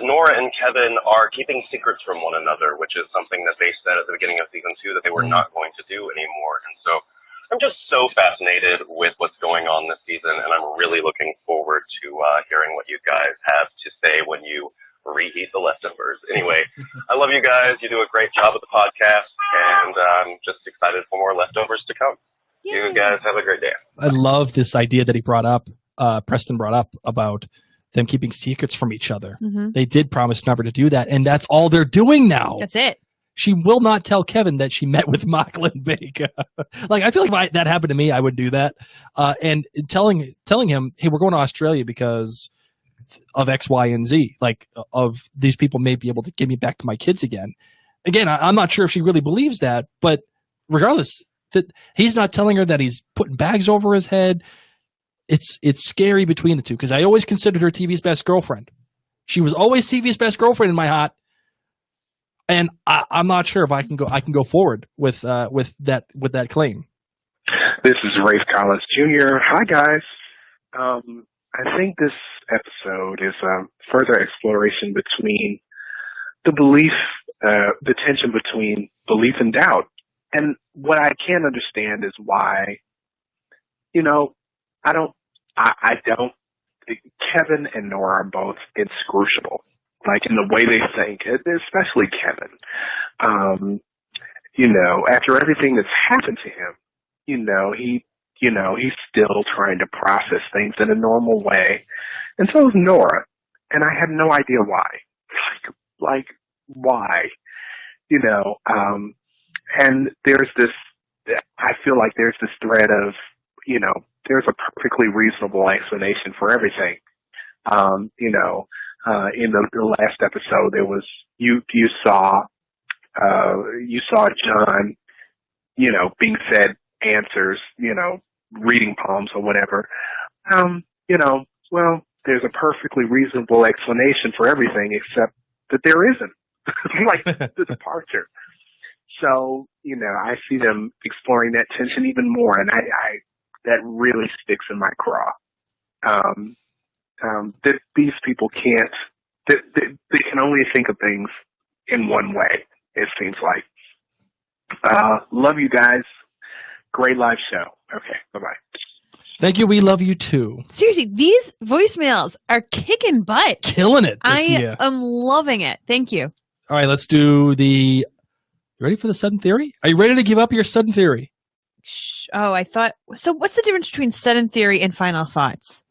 Speaker 10: Nora and Kevin are keeping secrets from one another, which is something that they said at the beginning of season 2 that they were not going to do anymore. And so I'm just so fascinated with what's going on this season, and I'm really looking forward to hearing what you guys have to say when you reheat The Leftovers. Anyway, I love you guys. You do a great job with the podcast, and I'm just excited for more Leftovers to come. Yay. You guys have a great day.
Speaker 5: I love this idea that he brought up, Preston brought up, about them keeping secrets from each other.
Speaker 1: Mm-hmm.
Speaker 5: They did promise never to do that, and that's all they're doing now.
Speaker 1: That's it.
Speaker 5: She will not tell Kevin that she met with Mark Linn-Baker. Like, I feel like if that happened to me, I would do that. And telling him, hey, we're going to Australia because of X, Y, and Z. Like, of these people may be able to get me back to my kids again. Again, I'm not sure if she really believes that, but regardless, that he's not telling her that he's putting bags over his head. It's scary between the two, because I always considered her TV's best girlfriend. She was always TV's best girlfriend in my heart. And I'm not sure if I can go forward with that claim.
Speaker 11: This is Rafe Collins Jr. Hi guys. I think this episode is a further exploration between the tension between belief and doubt. And what I can't understand is why, Kevin and Nora are both inscrutable. Like in the way they think, especially Kevin. After everything that's happened to him, he's still trying to process things in a normal way. And so is Nora. And I have no idea why. Like why? And there's this, I feel like there's this thread of, there's a perfectly reasonable explanation for everything. In the last episode, there was you saw John, being fed answers, reading palms or whatever. Well, there's a perfectly reasonable explanation for everything except that there isn't, like the departure. So, I see them exploring that tension even more, and I that really sticks in my craw. That these people can't, they can only think of things in one way, it seems like. Love you guys. Great live show. Okay, bye-bye.
Speaker 5: Thank you. We love you too.
Speaker 1: Seriously, these voicemails are kicking butt.
Speaker 5: Killing it this year.
Speaker 1: I am loving it. Thank you.
Speaker 5: All right, let's do you ready for the sudden theory? Are you ready to give up your sudden theory?
Speaker 1: Oh, I thought, so what's the difference between sudden theory and final thoughts?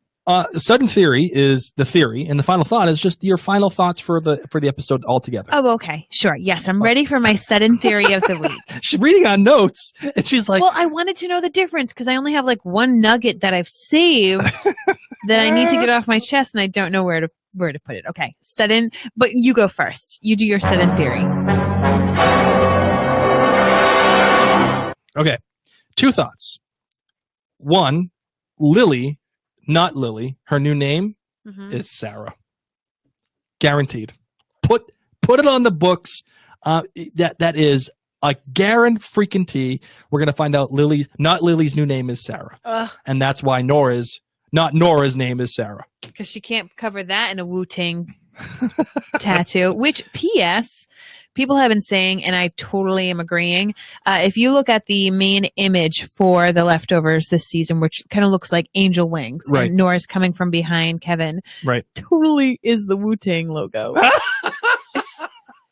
Speaker 5: Sudden theory is the theory, and the final thought is just your final thoughts for the episode altogether.
Speaker 1: Oh, okay. Sure. Yes, I'm ready for my sudden theory of the week.
Speaker 5: She's reading on notes, and she's like...
Speaker 1: Well, I wanted to know the difference, because I only have like one nugget that I've saved that I need to get off my chest, and I don't know where to put it. Okay. Sudden, but you go first. You do your sudden theory.
Speaker 5: Okay. 2 thoughts. 1, Lily... Not Lily. Her new name is Sarah. Guaranteed. Put Put it on the books. That is a guarantee. We're going to find out Lily's new name is Sarah. And that's why Nora's name is Sarah.
Speaker 1: Because she can't cover that in a WuTang tattoo, which, P.S., people have been saying, and I totally am agreeing, if you look at the main image for The Leftovers this season, which kind of looks like angel wings,
Speaker 5: right,
Speaker 1: and Nora's coming from behind Kevin,
Speaker 5: right,
Speaker 1: totally is the WuTang logo.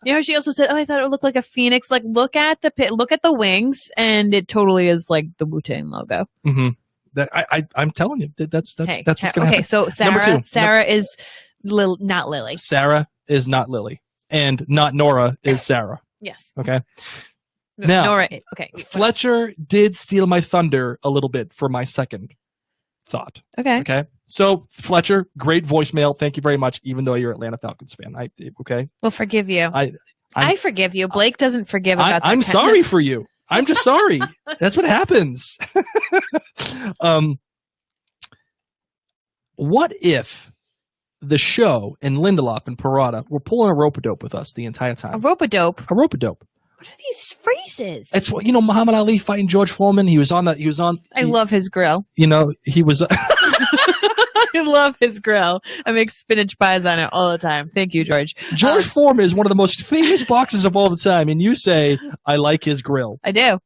Speaker 1: You know, she also said, "Oh, I thought it would look like a phoenix." Like, look at the wings, and it totally is like the WuTang logo.
Speaker 5: Mm-hmm. That I'm telling you, that's what's going to happen.
Speaker 1: Okay, so Sarah is not Lily.
Speaker 5: Sarah is not Lily, and not Nora is Sarah.
Speaker 1: Yes.
Speaker 5: Okay.
Speaker 1: Now, Nora. Okay.
Speaker 5: Fletcher did steal my thunder a little bit for my second thought.
Speaker 1: Okay.
Speaker 5: Okay. So Fletcher, great voicemail. Thank you very much. Even though you're an Atlanta Falcons fan, okay.
Speaker 1: We'll forgive you. I forgive you. Blake doesn't forgive about that.
Speaker 5: I'm sorry for you. I'm just sorry. That's what happens. What if the show and Lindelof and Parada were pulling a rope-a-dope with us the entire time?
Speaker 1: A rope-a-dope?
Speaker 5: A rope-a-dope.
Speaker 1: What are these phrases?
Speaker 5: It's what, Muhammad Ali fighting George Foreman. I
Speaker 1: love his grill.
Speaker 5: He was.
Speaker 1: I love his grill. I make spinach pies on it all the time. Thank you, George.
Speaker 5: George Foreman is one of the most famous boxers of all the time, and you say, I like his grill.
Speaker 1: I do.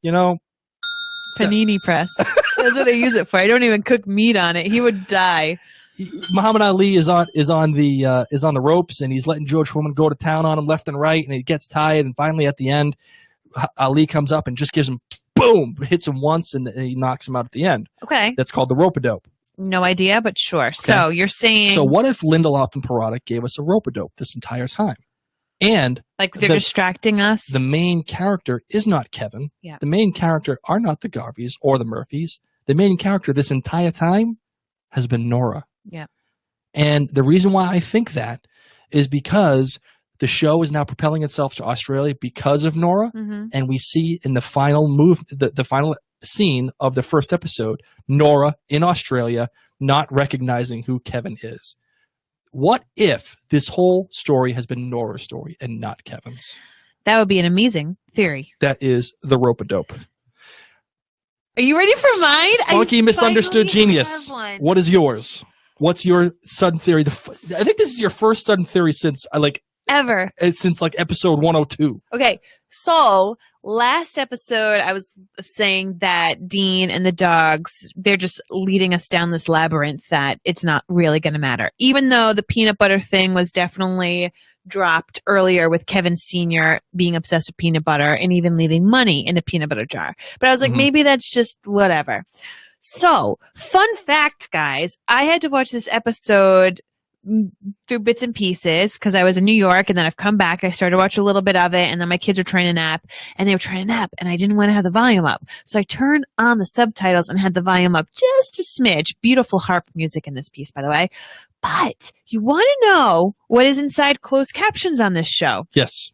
Speaker 1: Panini press. That's what I use it for. I don't even cook meat on it. He would die.
Speaker 5: Muhammad Ali is on the ropes, and he's letting George Foreman go to town on him left and right, and he gets tired, and finally at the end, Ali comes up and just gives him, boom, hits him once, and he knocks him out at the end.
Speaker 1: Okay.
Speaker 5: That's called the rope-a-dope.
Speaker 1: No idea, but sure. Okay. So you're saying...
Speaker 5: So what if Lindelof and Parada gave us a rope-a-dope this entire time? And...
Speaker 1: Like they're distracting us?
Speaker 5: The main character is not Kevin.
Speaker 1: Yeah.
Speaker 5: The main character are not the Garveys or the Murphys. The main character this entire time has been Nora.
Speaker 1: Yeah.
Speaker 5: And the reason why I think that is because the show is now propelling itself to Australia because of Nora. Mm-hmm. And we see in the final the final scene of the first episode, Nora in Australia not recognizing who Kevin is. What if this whole story has been Nora's story and not Kevin's?
Speaker 1: That would be an amazing theory.
Speaker 5: That is the rope-a-dope.
Speaker 1: Are you ready for mine?
Speaker 5: Spunky misunderstood genius. What is yours? What's your sudden theory? I think this is your first sudden theory since
Speaker 1: ever.
Speaker 5: Since episode 102.
Speaker 1: Okay, so last episode I was saying that Dean and the dogs, they're just leading us down this labyrinth that it's not really going to matter. Even though the peanut butter thing was definitely dropped earlier with Kevin Sr. being obsessed with peanut butter and even leaving money in a peanut butter jar. But I was like, maybe that's just whatever. So, fun fact, guys, I had to watch this episode through bits and pieces because I was in New York, and then I've come back. I started to watch a little bit of it, and then my kids were trying to nap, and they were trying to nap, and I didn't want to have the volume up. So I turned on the subtitles and had the volume up just a smidge. Beautiful harp music in this piece, by the way. But you want to know what is inside closed captions on this show?
Speaker 5: Yes.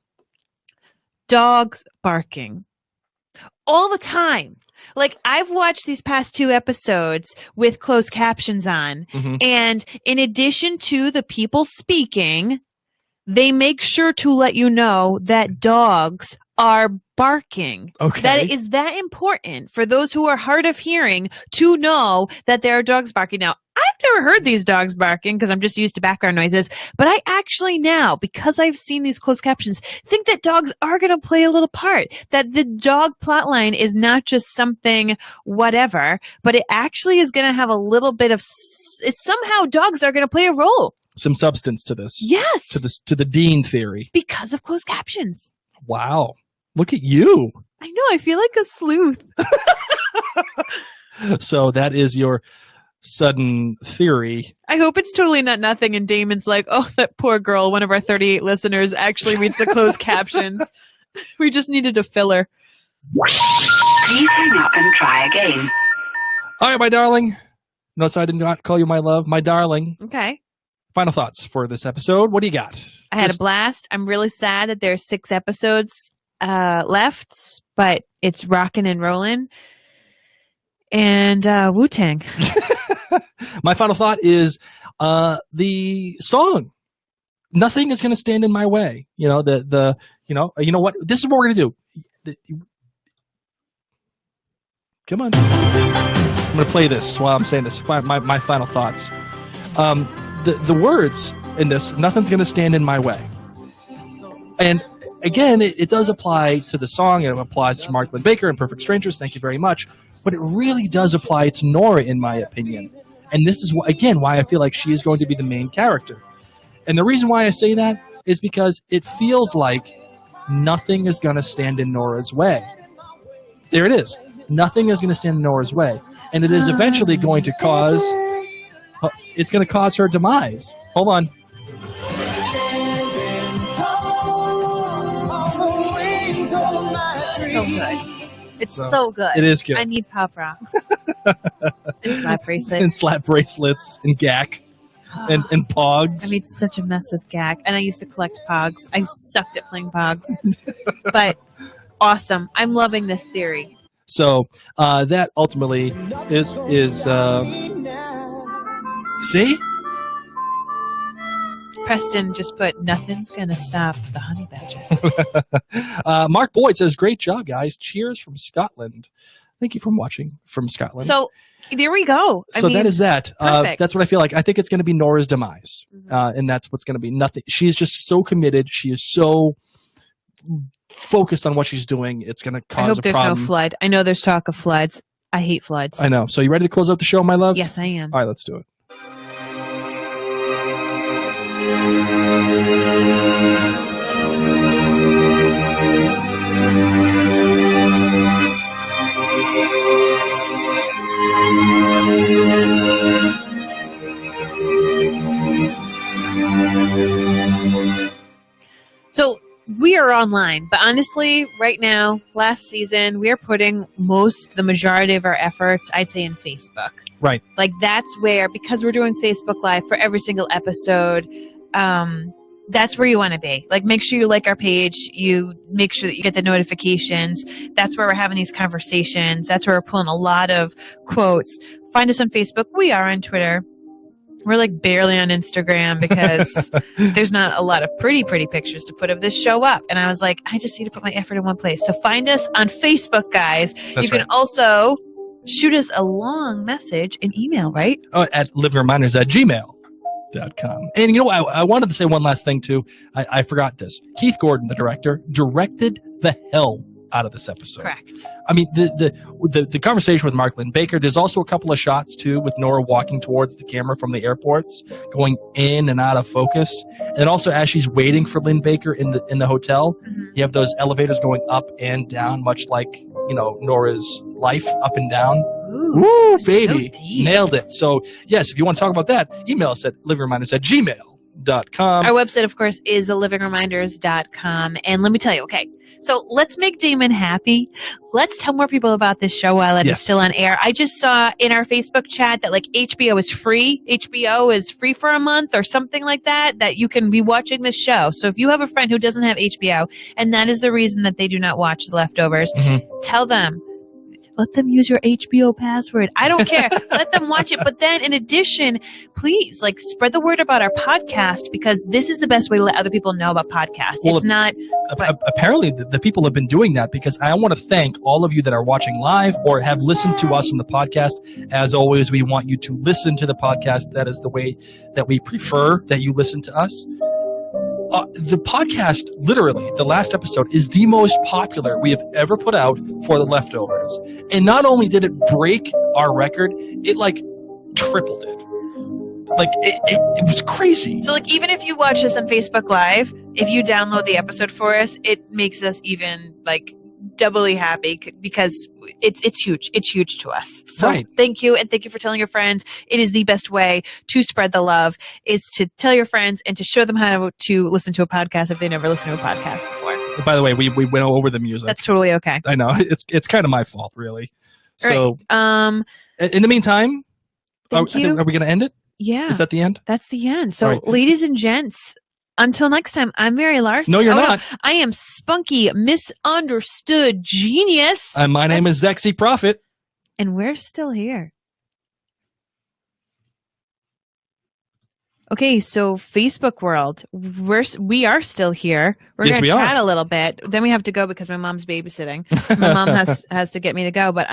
Speaker 1: Dogs barking. All the time. Like, I've watched these past 2 episodes with closed captions on, and in addition to the people speaking, they make sure to let you know that dogs are barking.
Speaker 5: Okay.
Speaker 1: That is that important for those who are hard of hearing to know that there are dogs barking. Now, I've never heard these dogs barking because I'm just used to background noises, but I actually now, because I've seen these closed captions, think that dogs are going to play a little part, that the dog plotline is not just something whatever, but it actually is going to have a little bit of, it's somehow dogs are going to play a role.
Speaker 5: Some substance to this.
Speaker 1: Yes.
Speaker 5: To the Dean theory.
Speaker 1: Because of closed captions.
Speaker 5: Wow. Look at you.
Speaker 1: I know. I feel like a sleuth.
Speaker 5: So that is your sudden theory.
Speaker 1: I hope it's totally not nothing. And Damon's like, oh, that poor girl, one of our 38 listeners actually reads the closed captions. We just needed a filler.
Speaker 12: Please hang up and try again.
Speaker 5: All right, my darling. Notice I did not call you my love. My darling.
Speaker 1: Okay.
Speaker 5: Final thoughts for this episode. What do you got?
Speaker 1: I had a blast. I'm really sad that there's 6 episodes left, but it's rocking and rolling. And WuTang.
Speaker 5: My final thought is the song nothing is going to stand in my way. You know, you know what? This is what we're going to do. Come on. I'm going to play this while I'm saying this. My final thoughts. The words in this, nothing's going to stand in my way. And again, it does apply to the song, and it applies to Mark Linn-Baker and Perfect Strangers. Thank you very much. But it really does apply to Nora, in my opinion. And this is, again, why I feel like she is going to be the main character. And the reason why I say that is because it feels like nothing is going to stand in Nora's way. There it is. Nothing is going to stand in Nora's way. And it is eventually going to cause... It's going to cause her demise. Hold on.
Speaker 1: So good. It's so good.
Speaker 5: It is good.
Speaker 1: I need Pop Rocks. And slap bracelets.
Speaker 5: And slap bracelets and gack and pogs.
Speaker 1: I made such a mess with gack. And I used to collect pogs. I sucked at playing pogs. But awesome. I'm loving this theory.
Speaker 5: So that ultimately is see?
Speaker 1: Preston just put, nothing's going to stop the honey badger.
Speaker 5: Mark Boyd says, great job, guys. Cheers from Scotland. Thank you for watching from Scotland.
Speaker 1: So there we go.
Speaker 5: So that is that.
Speaker 1: Perfect.
Speaker 5: That's what I feel like. I think it's going to be Nora's demise. And that's what's going to be nothing. She's just so committed. She is so focused on what she's doing. It's going to cause a problem.
Speaker 1: I hope there's no flood. I know there's talk of floods. I hate floods.
Speaker 5: I know. So you ready to close out the show, my love?
Speaker 1: Yes, I am.
Speaker 5: All right, let's do it.
Speaker 1: So we are online, but honestly, right now, last season, we are putting the majority of our efforts, I'd say, in Facebook.
Speaker 5: Right.
Speaker 1: Like that's where, because we're doing Facebook Live for every single episode, that's where you want to be. Like, make sure you like our page. You make sure that you get the notifications. That's where we're having these conversations. That's where we're pulling a lot of quotes. Find us on Facebook. We are on Twitter. We're like barely on Instagram because there's not a lot of pretty pictures to put of this show up. And I was like, I just need to put my effort in one place. So find us on Facebook, guys.
Speaker 5: That's
Speaker 1: you can also shoot us a long message in email, right?
Speaker 5: Oh, at livingreminders@gmail.com. And you know, I wanted to say one last thing too. I forgot this. Keith Gordon, the director, directed the hell out of this episode.
Speaker 1: Correct.
Speaker 5: I mean, the conversation with Mark Linn-Baker. There's also a couple of shots too with Nora walking towards the camera from the airports, going in and out of focus, and also as she's waiting for Linn-Baker in the hotel, you have those elevators going up and down, much like Nora's life, up and down.
Speaker 1: Ooh,
Speaker 5: woo, baby,
Speaker 1: so deep.
Speaker 5: Nailed it. So yes, if you want to talk about that, email us at livingreminders@gmail.com.
Speaker 1: Our website, of course, is thelivingreminders.com. And let me tell you, okay, so let's make Damon happy. Let's tell more people about this show while it is still on air. I just saw in our Facebook chat that like HBO is free. HBO is free for a month or something like that you can be watching the show. So if you have a friend who doesn't have HBO, and that is the reason that they do not watch The Leftovers, tell them. Let them use your HBO password. I don't care. Let them watch it. But then in addition, please spread the word about our podcast, because this is the best way to let other people know about podcasts.
Speaker 5: Well,
Speaker 1: it's not.
Speaker 5: Apparently the people have been doing that, because I want to thank all of you that are watching live or have listened to us on the podcast. As always, we want you to listen to the podcast. That is the way that we prefer that you listen to us. The podcast, literally, the last episode is the most popular we have ever put out for The Leftovers. And not only did it break our record, it tripled it. It was crazy.
Speaker 1: So even if you watch this on Facebook Live, if you download the episode for us, it makes us even doubly happy, because it's huge. It's huge to us. So Thank you. And thank you for telling your friends. It is the best way to spread the love, is to tell your friends and to show them how to listen to a podcast if they never listened to a podcast before.
Speaker 5: By the way, we went over the music.
Speaker 1: That's totally okay.
Speaker 5: I know. It's kind of my fault, really. So
Speaker 1: right.
Speaker 5: In the meantime, are we going to end it?
Speaker 1: Yeah.
Speaker 5: Is that the end?
Speaker 1: That's the end. So ladies and gents, until next time, I'm Mary Larson.
Speaker 5: No, you're not.
Speaker 1: I am spunky, misunderstood genius.
Speaker 5: And my name is Zexy Prophet.
Speaker 1: And we're still here. Okay, so Facebook world, we are still here. We're
Speaker 5: Yes,
Speaker 1: gonna
Speaker 5: we are.
Speaker 1: chat a little bit. Then we have to go because my mom's babysitting. My mom has to get me to go. But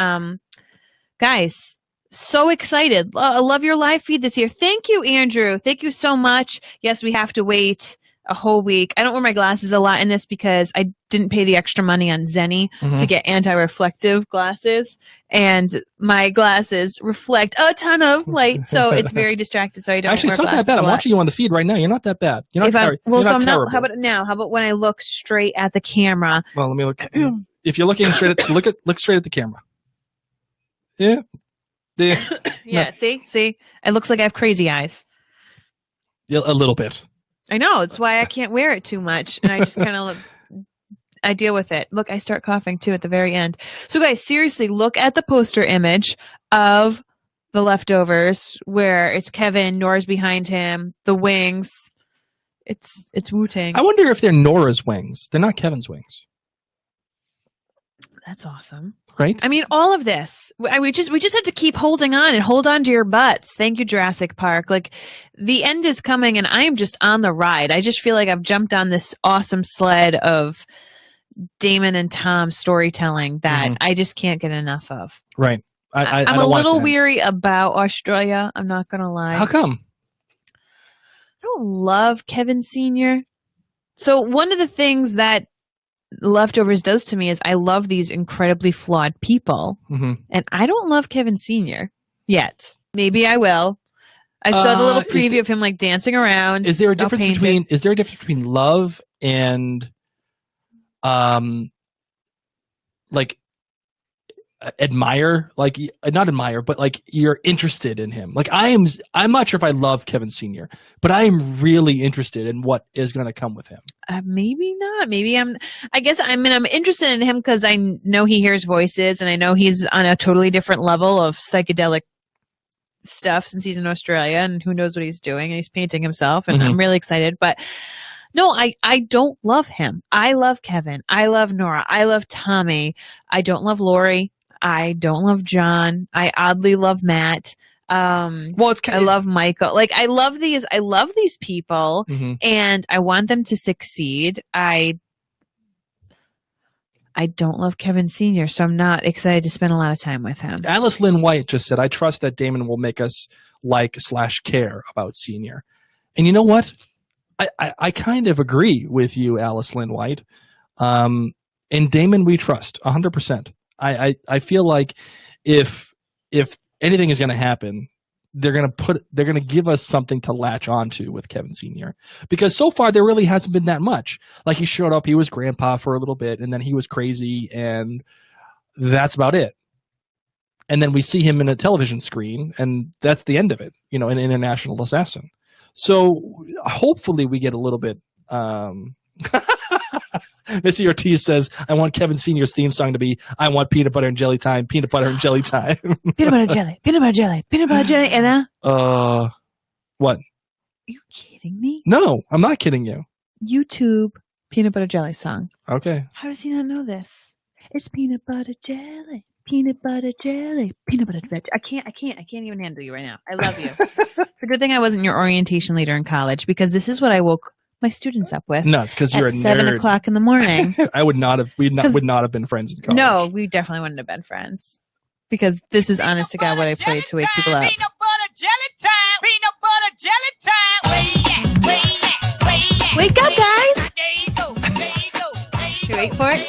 Speaker 1: guys, so excited! I love your live feed this year. Thank you, Andrew. Thank you so much. Yes, we have to wait a whole week. I don't wear my glasses a lot in this because I didn't pay the extra money on Zenny to get anti-reflective glasses, and my glasses reflect a ton of light, so it's very distracted. So I don't.
Speaker 5: Actually,
Speaker 1: wear
Speaker 5: it's not that
Speaker 1: glasses
Speaker 5: bad.
Speaker 1: a
Speaker 5: I'm
Speaker 1: lot.
Speaker 5: watching you on the feed right now. You're not that bad. You're not,
Speaker 1: Well,
Speaker 5: you're
Speaker 1: so
Speaker 5: not
Speaker 1: I'm
Speaker 5: terrible.
Speaker 1: not. How about now? How about when I look straight at the camera?
Speaker 5: Well, let me look. If you're looking straight at look straight at the camera. Yeah. Yeah.
Speaker 1: Yeah. See, it looks like I have crazy eyes.
Speaker 5: A little bit.
Speaker 1: I know. It's why I can't wear it too much, and I just kind of I deal with it. Look, I start coughing too at the very end. So, guys, seriously, look at the poster image of The Leftovers, where it's Kevin, Nora's behind him, the wings. It's WuTang.
Speaker 5: I wonder if they're Nora's wings. They're not Kevin's wings.
Speaker 1: That's awesome.
Speaker 5: Right?
Speaker 1: I mean, all of this. We just have to keep holding on and hold on to your butts. Thank you, Jurassic Park. Like, the end is coming, and I am just on the ride. I just feel like I've jumped on this awesome sled of Damon and Tom storytelling that I just can't get enough of.
Speaker 5: Right.
Speaker 1: I'm a little weary about Australia. I'm not going to lie.
Speaker 5: How come?
Speaker 1: I don't love Kevin Sr. So one of the things that Leftovers does to me is I love these incredibly flawed people, and I don't love Kevin Sr. yet. Maybe I will. I saw the little preview of him like dancing around.
Speaker 5: Is there a difference between love and like admire, like not admire, but like you're interested in him? Like I'm not sure if I love Kevin Sr., but I am really interested in what is going to come with him.
Speaker 1: Maybe not. Maybe I'm interested in him because I know he hears voices, and I know he's on a totally different level of psychedelic stuff since he's in Australia, and who knows what he's doing, and he's painting himself, and I'm really excited. But no, I don't love him. I love Kevin. I love Nora. I love Tommy. I don't love Lori. I don't love John. I oddly love Matt. I love Michael. Like I love these people, and I want them to succeed. I don't love Kevin Sr., so I'm not excited to spend a lot of time with him.
Speaker 5: Alice Lynn White just said, "I trust that Damon will make us like/care about Senior." And you know what? I kind of agree with you, Alice Lynn White. And Damon, we trust 100%. I feel like if anything is going to happen, they're going to give us something to latch onto with Kevin Sr. Because so far there really hasn't been that much. Like he showed up, he was grandpa for a little bit, and then he was crazy, and that's about it. And then we see him in a television screen, and that's the end of it. You know, an international assassin. So hopefully we get a little bit. Missy Ortiz says, "I want Kevin Sr.'s theme song to be I want peanut butter and jelly time, peanut butter and jelly time."
Speaker 1: Peanut butter jelly, peanut butter jelly, peanut butter jelly, Anna.
Speaker 5: What?
Speaker 1: Are you kidding me?
Speaker 5: No, I'm not kidding you.
Speaker 1: YouTube peanut butter jelly song.
Speaker 5: Okay.
Speaker 1: How does he not know this? It's peanut butter jelly. Peanut butter jelly, peanut butter jelly. I can't even handle you right now. I love you. It's a good thing I wasn't your orientation leader in college, because this is what I woke my students up with.
Speaker 5: No, it's because you're a nerd.
Speaker 1: 7 o'clock in the morning.
Speaker 5: I would not have. We would not have been friends in college.
Speaker 1: No, we definitely wouldn't have been friends, because this is honest to God what I played to wake people up.
Speaker 13: Peanut butter jelly time. Peanut butter jelly time.
Speaker 1: Wake up, guys! You wait for it.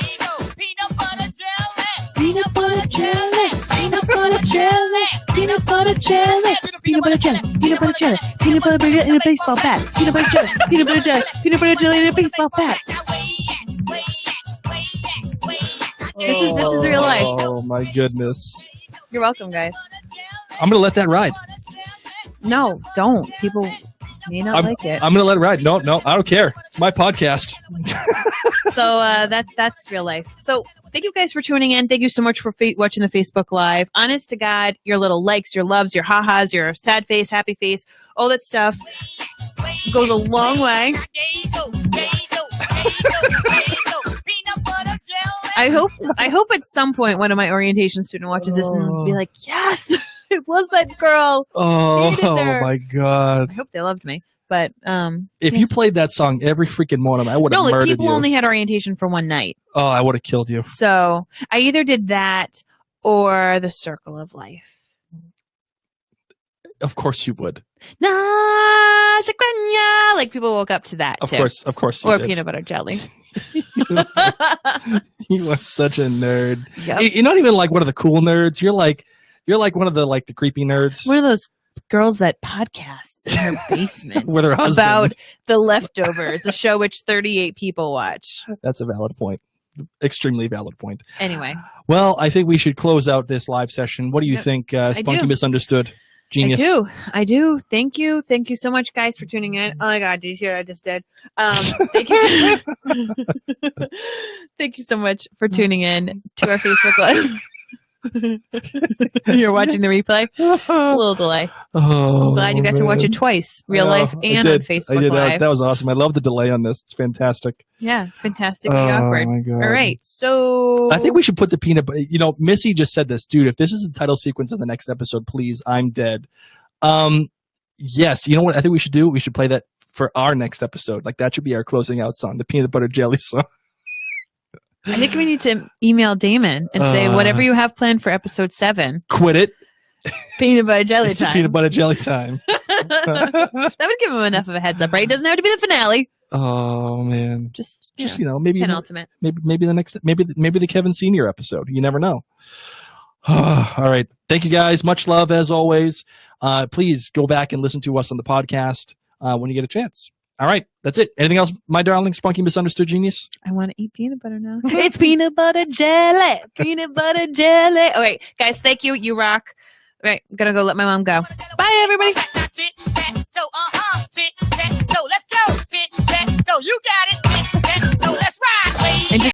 Speaker 13: Peanut butter jelly.
Speaker 1: Peanut butter jelly. Peanut butter jelly. Peanut butter jelly. Peanut butter jelly. Peanut butter jelly. Peanut butter jelly in a baseball bat. Peanut butter jelly. Peanut butter jelly. Peanut butter jelly in a baseball bat. This is real life.
Speaker 5: Oh my goodness!
Speaker 1: You're welcome, guys.
Speaker 5: I'm gonna let that ride.
Speaker 1: No, don't. People may not like it.
Speaker 5: I'm gonna let it ride. No, I don't care. It's my podcast.
Speaker 1: So that's real life. So thank you guys for tuning in. Thank you so much for watching the Facebook Live. Honest to God, your little likes, your loves, your ha-has, your sad face, happy face, all that stuff goes a long way. I hope at some point one of my orientation student watches this and be like, yes, It was that girl. Hated her.
Speaker 5: my God.
Speaker 1: I hope they loved me. But
Speaker 5: if you played that song every freaking morning, I would have murdered
Speaker 1: people
Speaker 5: you.
Speaker 1: only had orientation for one night.
Speaker 5: Oh, I would have killed you.
Speaker 1: So I either did that or the Circle of Life.
Speaker 5: Of course you would.
Speaker 1: Like people woke up to that too.
Speaker 5: Of course you
Speaker 1: or
Speaker 5: did.
Speaker 1: peanut butter jelly.
Speaker 5: You are such a nerd.
Speaker 1: Yep.
Speaker 5: You're not even like one of the cool nerds. You're like one of the the creepy nerds.
Speaker 1: One of those girls that podcasts in her basement
Speaker 5: With her husband.
Speaker 1: about The Leftovers, a show which 38 people watch.
Speaker 5: That's a valid point. Extremely valid point.
Speaker 1: Anyway.
Speaker 5: Well, I think we should close out this live session. What do you think, Spunky
Speaker 1: do.
Speaker 5: Misunderstood? Genius.
Speaker 1: I do. Thank you so much, guys, for tuning in. Oh my God, did you hear what I just did? Thank you. Thank you so much for tuning in to our Facebook Live. You're watching the replay. It's a little delay.
Speaker 5: Oh,
Speaker 1: Glad you got to watch it twice, real life and on Facebook
Speaker 5: I did.
Speaker 1: Live.
Speaker 5: That was awesome. I love the delay on this. It's fantastic.
Speaker 1: Yeah, fantastically awkward.
Speaker 5: My God.
Speaker 1: All right, so
Speaker 5: I think we should put the peanut butter. Missy just said this, dude. If this is the title sequence of the next episode, please, I'm dead. Yes, you know what? I think we should do. We should play that for our next episode. Like that should be our closing out song, the peanut butter jelly song.
Speaker 1: I think we need to email Damon and say whatever you have planned for episode 7.
Speaker 5: Quit it.
Speaker 1: Peanut butter jelly
Speaker 5: It's
Speaker 1: time.
Speaker 5: peanut butter jelly time.
Speaker 1: That would give him enough of a heads up, right? It doesn't have to be the finale.
Speaker 5: Oh man.
Speaker 1: Just
Speaker 5: maybe
Speaker 1: penultimate.
Speaker 5: Maybe the next maybe the Kevin Senior episode. You never know. All right. Thank you guys. Much love as always. Please go back and listen to us on the podcast when you get a chance. All right. That's it. Anything else, my darling Spunky Misunderstood Genius?
Speaker 1: I want to eat peanut butter now. It's peanut butter jelly. Peanut butter jelly. All right, guys. Thank you. You rock. All right. I'm going to go let my mom go. Bye, everybody.
Speaker 13: So, let's go. So, you got it. So, let's ride, baby.
Speaker 1: And just